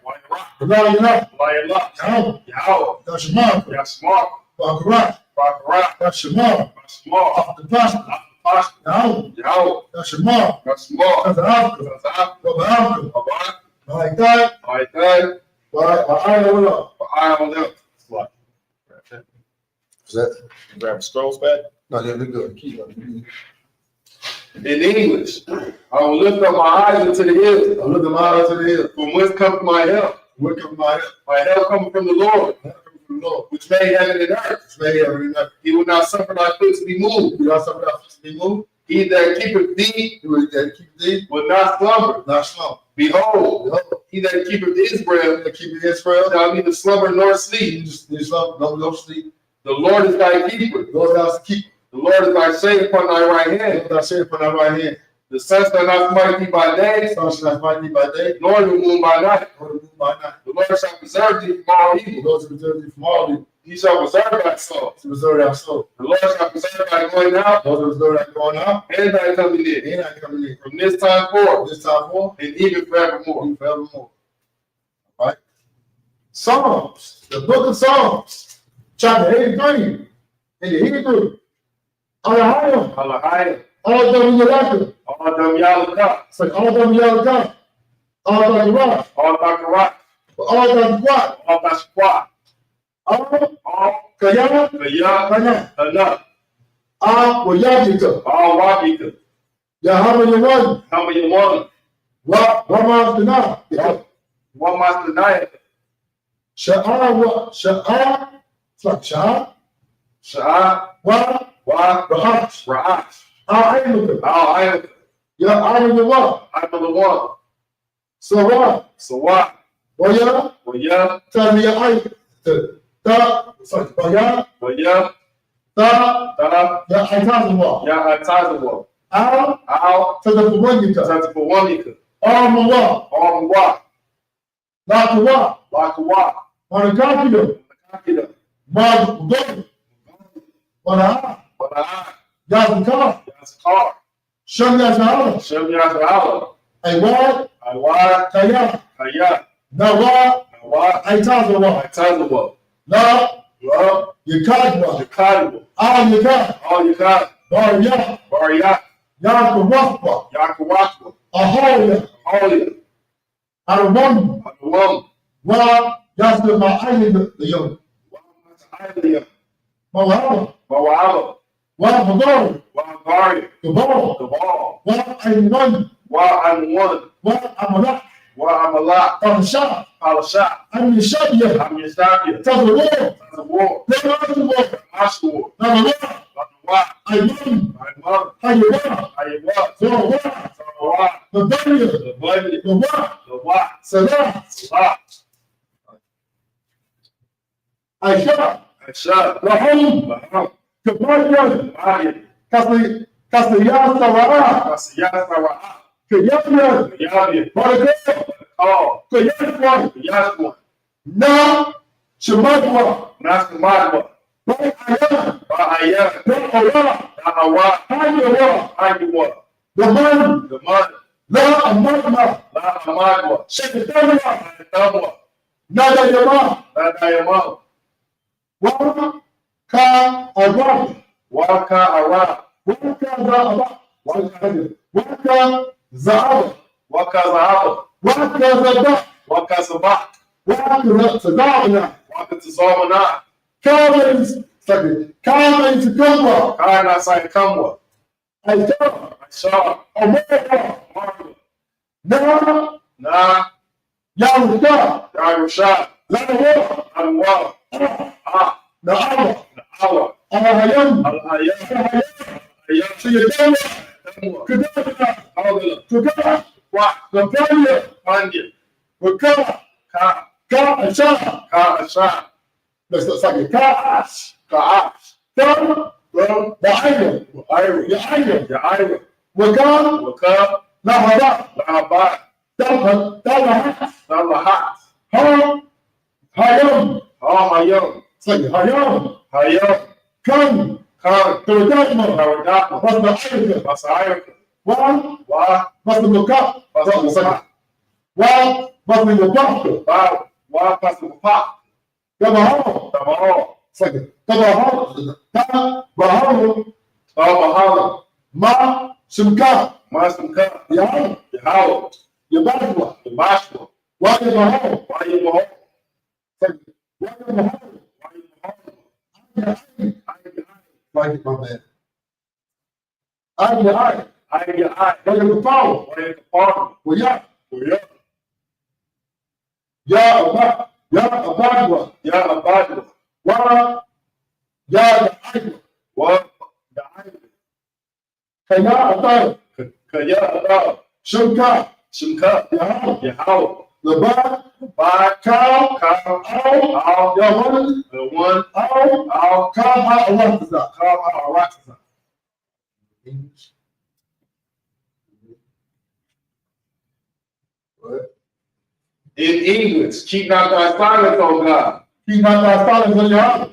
Yahweh. Yashmar. Bakarat. Yashmar. Yahweh. Yashmar. Tazahafka. Ma'aitai. Is that? Grab the scrolls back. No, they're good. Keep going. In English, I will lift up my eyes into the hills. I look at my eyes to the hill. From whence comes my help? Where comes my help? My help coming from the Lord, From the Lord. which made heaven and earth. It's made heaven and earth. He will not suffer thy foot to be moved. You got something else to be moved? He that keepeth thee You will keep thee. will not slumber. Not slow. Behold, he that keepeth Israel Keep Israel. shall neither slumber nor sleep. You just don't sleep. The Lord is thy keeper. The Lord has to keep. The Lord is thy shade upon thy right The hand. Lord has said upon thy right hand. The sun shall not smite thee by day, Sun shall not smite thee by day, nor the moon by night. nor the moon by night. The Lord shall preserve thee from all The evil. Lord shall preserve thee from all evil. He shall preserve thy soul. To preserve thy soul. The Lord shall preserve thy going out The Lord shall preserve thy going out and thy coming in, and thy coming in. from this time forth This time forth and even forevermore. and forevermore. All right. Psalms, the book of Psalms, chapter 83 in the Hebrew. Alahayim, Alahai, Adam Yalaka. Adam Yalaka, It's like Adam Yalaka. Adam Yalaka. Bakarat, Adam Kwat. Bashqua, Adam Kayana. Kaya, Kana. Ana, Wayabika. Wabika, Yahaman Hamayawan, Ramazana. Wamastanaya, Sha'a. It's like Sha'a. Sha'a, Wa. Ra'ash, A'imuka. Al Ya Ayawa. I'm the one. Sawa. So what? Waya. Waya, Tamiya Ay. Ta. It's like Waya. Waya, Ta. Ta, Ya Aitazawa. Ya Atazawa, Al. Al, Tadapuwanika. Tatapawanika, Armawa, Armawa, Lakawa, Lakawa, Manakakida, Manakakida, Magdo, Mana, Bana'a, Yazaka, Yazakar, Shamyazala, Shem Yazala, Aiwa, Aiwa, Kaya, Kaya, Nawa, Nawa, Aitazawa, Aitazawa, La, La, Yakadwa, Yakadwa, Al Yakad, All Yakad, Barya, Barya, Yakawakwa, Yakawakwa, Ahoya, Ahoya, Arawam, Adawam, Wa, Yasta Ma'ayin, the young, Wamata'iya, Mawaba, Mawa'aba, Wa Hagari, Wa'agari, Gabal, Gabal, Wa Ayman, Wa'anwan, Wa Amalak, Wa'amalak, Tansha, Palasha, Am Yashabia, I'm Yastabia, Tazawar, Tazawar, Tazawar, Mashur, Tazawar, Latawa, Ayman, Ayman, Haywa, Ayawa, Zawa, Sawa, Babaya, the Bunny, the Wa, the Wa, Salah, Salah, Aisha, Aisha, Laham, Laham, Kabaya, Maya, Kasaya, Sawa, Kasiyas, Sawa'a, Kayanya, Yabi, Baraka, Kal, Kayakwa, Yaswa, Na, Shemakwa, Nasamadwa, Ba'aya, Ba'aya, Ba'awa, Da'awa, Hayawa, Ayawa, the man, the Man, La Amadma, La Amadwa, Shekatawa, Tawa, Nada Yama, Nadayama, Wa, Ka, Arab, Waka Ara, Waka, Za'aba, Waka, Za'aba, Waka Zahaba, Waka, Zaba, Waka Sabak, Waka, Zadabana, Waka Tazamana, Kamens, Kamens, Kumba, Kana Sai Kamwa, Aisha, Aisha, Omega, Marwa, Na, Na, Yaruka, Yarusha, Lanawa, Anwa, Ah, Na'awa, Awa, Ahayam, Al-Ayam, Ayam, Sayadawa, Tamwa, Kadabana, Hawdala, Tukara, Wa, Gabanya, Pandya, Wakara, Ka, Ka, Asha, Ka Asha, let's say Ka, Ash, Ka'ash, Ka, Ram, Ba'aya, Ira, Ya'aya, Ya'ira, Waka, Waka, Lahaba, Lahabat, Talahat, Salahat, Ha, Hayam, Hayam, say Hayam, Hayam, Kan, Kan, Tawadama, Tawadaka, Masna Masayaka, Wa, Wa, Masna Muka, Pasuma, Wa, Masna Muka, Ba, Wa, Pasuma, Tabaha, Tamaho, say Tabaha, Tabaha, Tabahala, Ma, Simka, Masumka, Ya, Yahawa, Yabashwa, Yamashwa, Wa Yabaha, Wayabaho, say Wa Yabaha, Wayabaho, like my man. I, Ayya, like the power. Wayakapar, Well, yeah, Waya, Ya Abadwa, Ya Abadwa, Wa, Ya Aywa, Wa, Da'aywa, Kaya Abad, Kaya Adab, Shunka, Shimka, Ya, Yahawa, Laba, Ba, Cow, Ka, Ow, Al, Yawan, the one, Ow, Al, Cow, Awataza. Ka, Aratza. In English, keep not thy silence, O God. Keep not thy silence on your heart.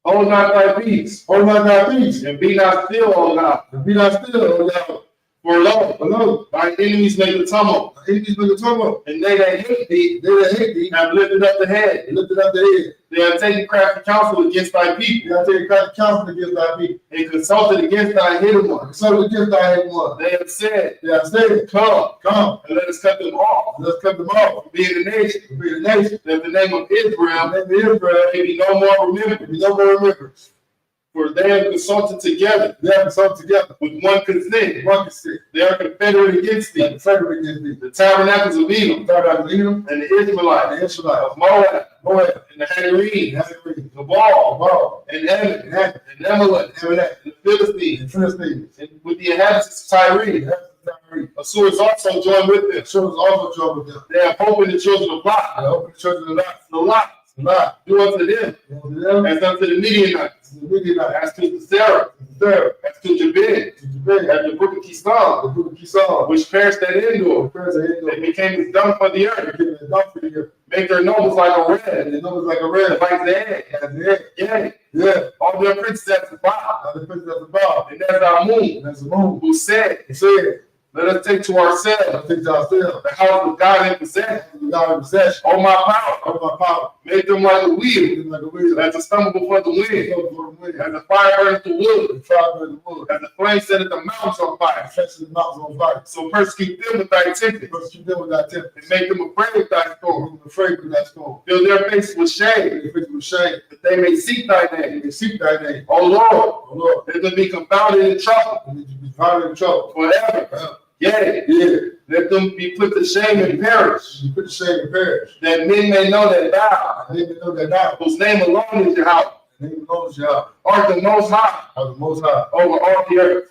Hold not thy peace, Hold not thy peace. and be not still, O God. And be not still, O God. For lo, Hello. thine enemies make a tumult, The enemies make a tumult. and they that hate thee They that hate thee have lifted up the head. they lifted up their head. They have taken crafty counsel against thy people, They have taken crafty counsel against thy people. and consulted against thy hidden And ones. so against thy hidden one. They have said, They have said, Come, and and let us cut them off, let's cut them off. being a nation, To be the nation. that the name of Israel And then Israel may be no more remembered. be no more remembrance. For they have consulted together They have come together. with one consent. One can see. They are confederate against Like thee, the federal against thee. the tabernacles of Edom, Third out of Edom and the and Israelites, the Israelites. of Moab, Moab. and the Hagarines, Nazarene. the Baal, Baal. and Ammon, And Ammon. and Amalek, Amalek. and the Philistines, And Philistines. and with the inhabitants of Tyre. Nazarene. Assyrians also joined with them. The children also joined with them. They have hope in the children of Lot, And open the church of the Lot. the Lot, Do unto them as unto the Midianites, as to Sarah, as to Jabin, as the brook of Kison, which perished at Endor. They became as dung for the earth. Make their noses like a red, like the egg. Yeah. All their princes at the bottom. And that's our moon, who said, let us take to ourselves the house of God in possession. Oh my power. Make them like a wheel, as a stumble before the wind, as a fire burns the wood, as a flame setteth the mountains on fire. So persecute them with thy tempest, and make them afraid with thy storm. Fill their faces with shame, that they may seek thy name. Oh Lord, let them be confounded in trouble, forever. Yeah. Let them be put to shame and perish. That men may know that thou, whose name alone is Yahweh, art the most high, over all the earth.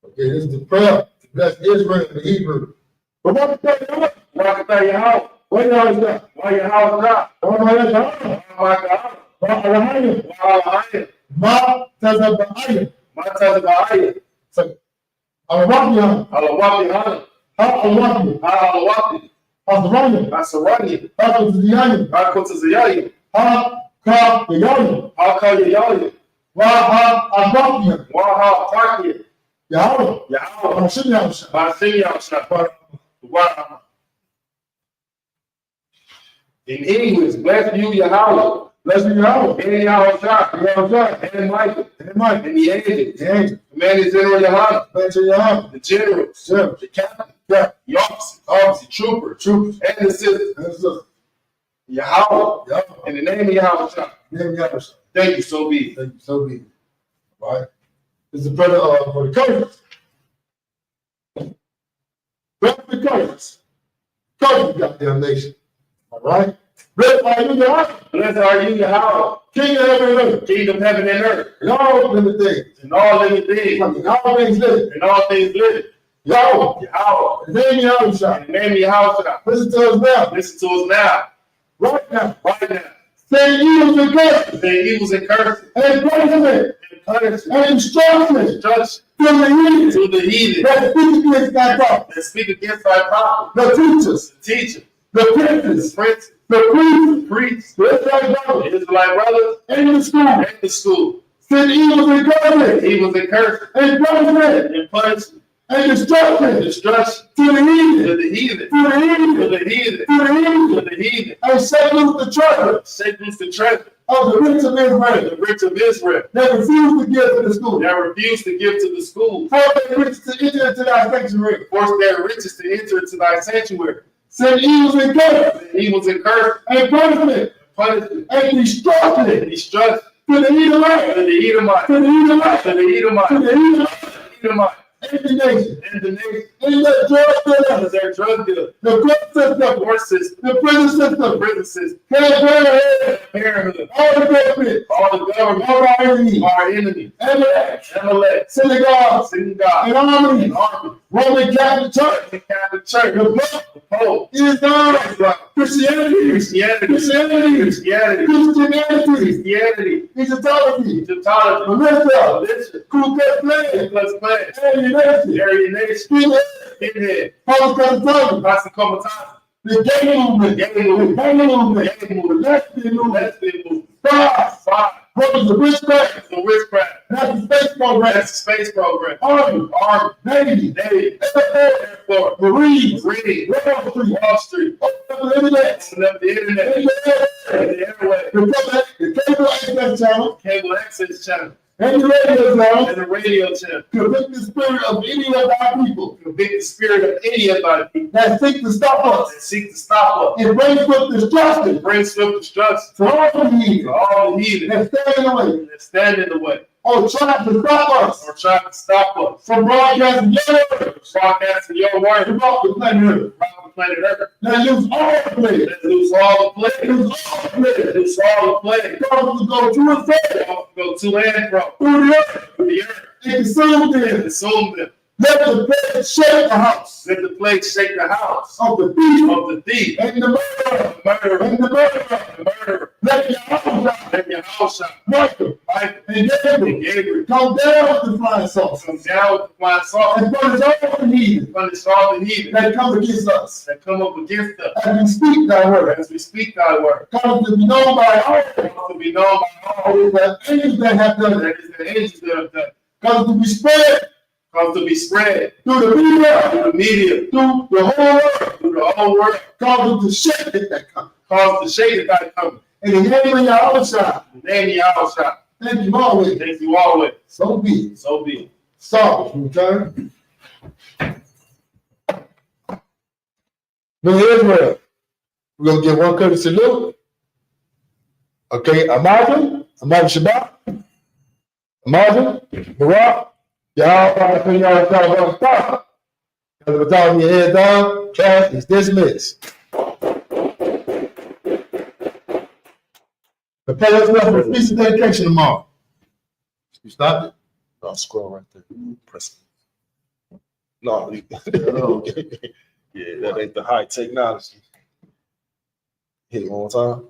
Okay, this is the prayer to bless Israel in the Hebrew. But what to tell you how? Why your house not? Why your house not? Why my God? Ma tazabaya. So, Alawaki. Asarani. Ha ka yayi. Wa Abakia. Yahweh. In English, bless you, Yahweh. And Yahweh, and Michael, and the angels. Command is General Yahweh, the generals, the captain, the officers, the troopers, and the citizens. Yahweh, in the name of Yahweh. Thank you, so be it. All right. This is the prayer for the curses. Bless the curses. Curses, goddamn nation. All right. Blessed are you, Yahweh. King of heaven and earth. King of heaven and earth. And all living things. And all living things. And all things living. And all things living. Yahweh. Yahweh. In the name of Yahweh. In the name of Yahweh. Listen to us now. Listen to us now. Right now. Right now. Say evils and curses. Say evils and curses. And punishment. And instruction. To the heathen. That speak against thy prophet. That speak against thy prophet. The teachers. The teachers. The princes. The princes. The priests. The Israelite brothers. And the school. Send evils and curses. Evils and curses. And punishment. And punishment. And destruction. To the heathen. To the heathen. And shake loose the treasure. Shake loose the treasure. Of the rich of Israel. The rich of Israel. That refuse to give to the school. Force their riches to enter into thy sanctuary. Send evils and curses. And punishment. And destruction. To the Edomite. In the nation. In the drug dealer. The court system. The prison system. Parenthood. All the government. Our enemy. Amalek. Synagogue. And army. Roman Catholic Church. The Pope. Islam. Christianity. Egyptology. Militia. Ku Klux Klan. Aryan Nation. Skinhead. Pastor the gay movement. Lesbian movement. Five. Brothers of witchcraft. That's the space program. Army. Navy. Air Force. Marines. Wall Street. Open up the internet. The airway. The cable access channel. And the radio channel. Convict the spirit of any of our people. That seek to stop us. And bring swift destruction. To all the heathen. That stand in the way. Or try to stop us. From broadcasting your word. About the planet Earth. Let loose all the plague. Cause to go to and fro. Through the earth. And consume them. Let the plague shake the house Let the plague shake the house of the thief of the thief, and the murderer murderer, and the murderer. the murderer. Let your house shine. Let your house shine. Michael Michael and and Gabriel Gabriel come down with the flying saucers come down with the flying saucer and punish all the heathen punish all the heathen that come against us. that come up against us As we speak thy word, as we speak thy word. cause it to be known by all To be known by all that angels that have done it. that is the angels that have done. Cause it to be spread Cause to be spread through the media, through the media, through the whole world. through the whole world. Cause it to shake it that come. Cause the shade that thy coming. In the name of Yahweh, Name the house shine. thank you always. Thank you always. So be it. So be it. Sorry, okay? New Israel. We're gonna give one courtesy salute. Okay, Imagine Shabbat. Imagine, Barak. Y'all, y'all stop. Because of the time your head down, class is dismissed. Prepare yourself for feast of dedication tomorrow. You stopped it? I'll scroll right there. Press it. No, yeah, that ain't the high technology. Hit it one more time.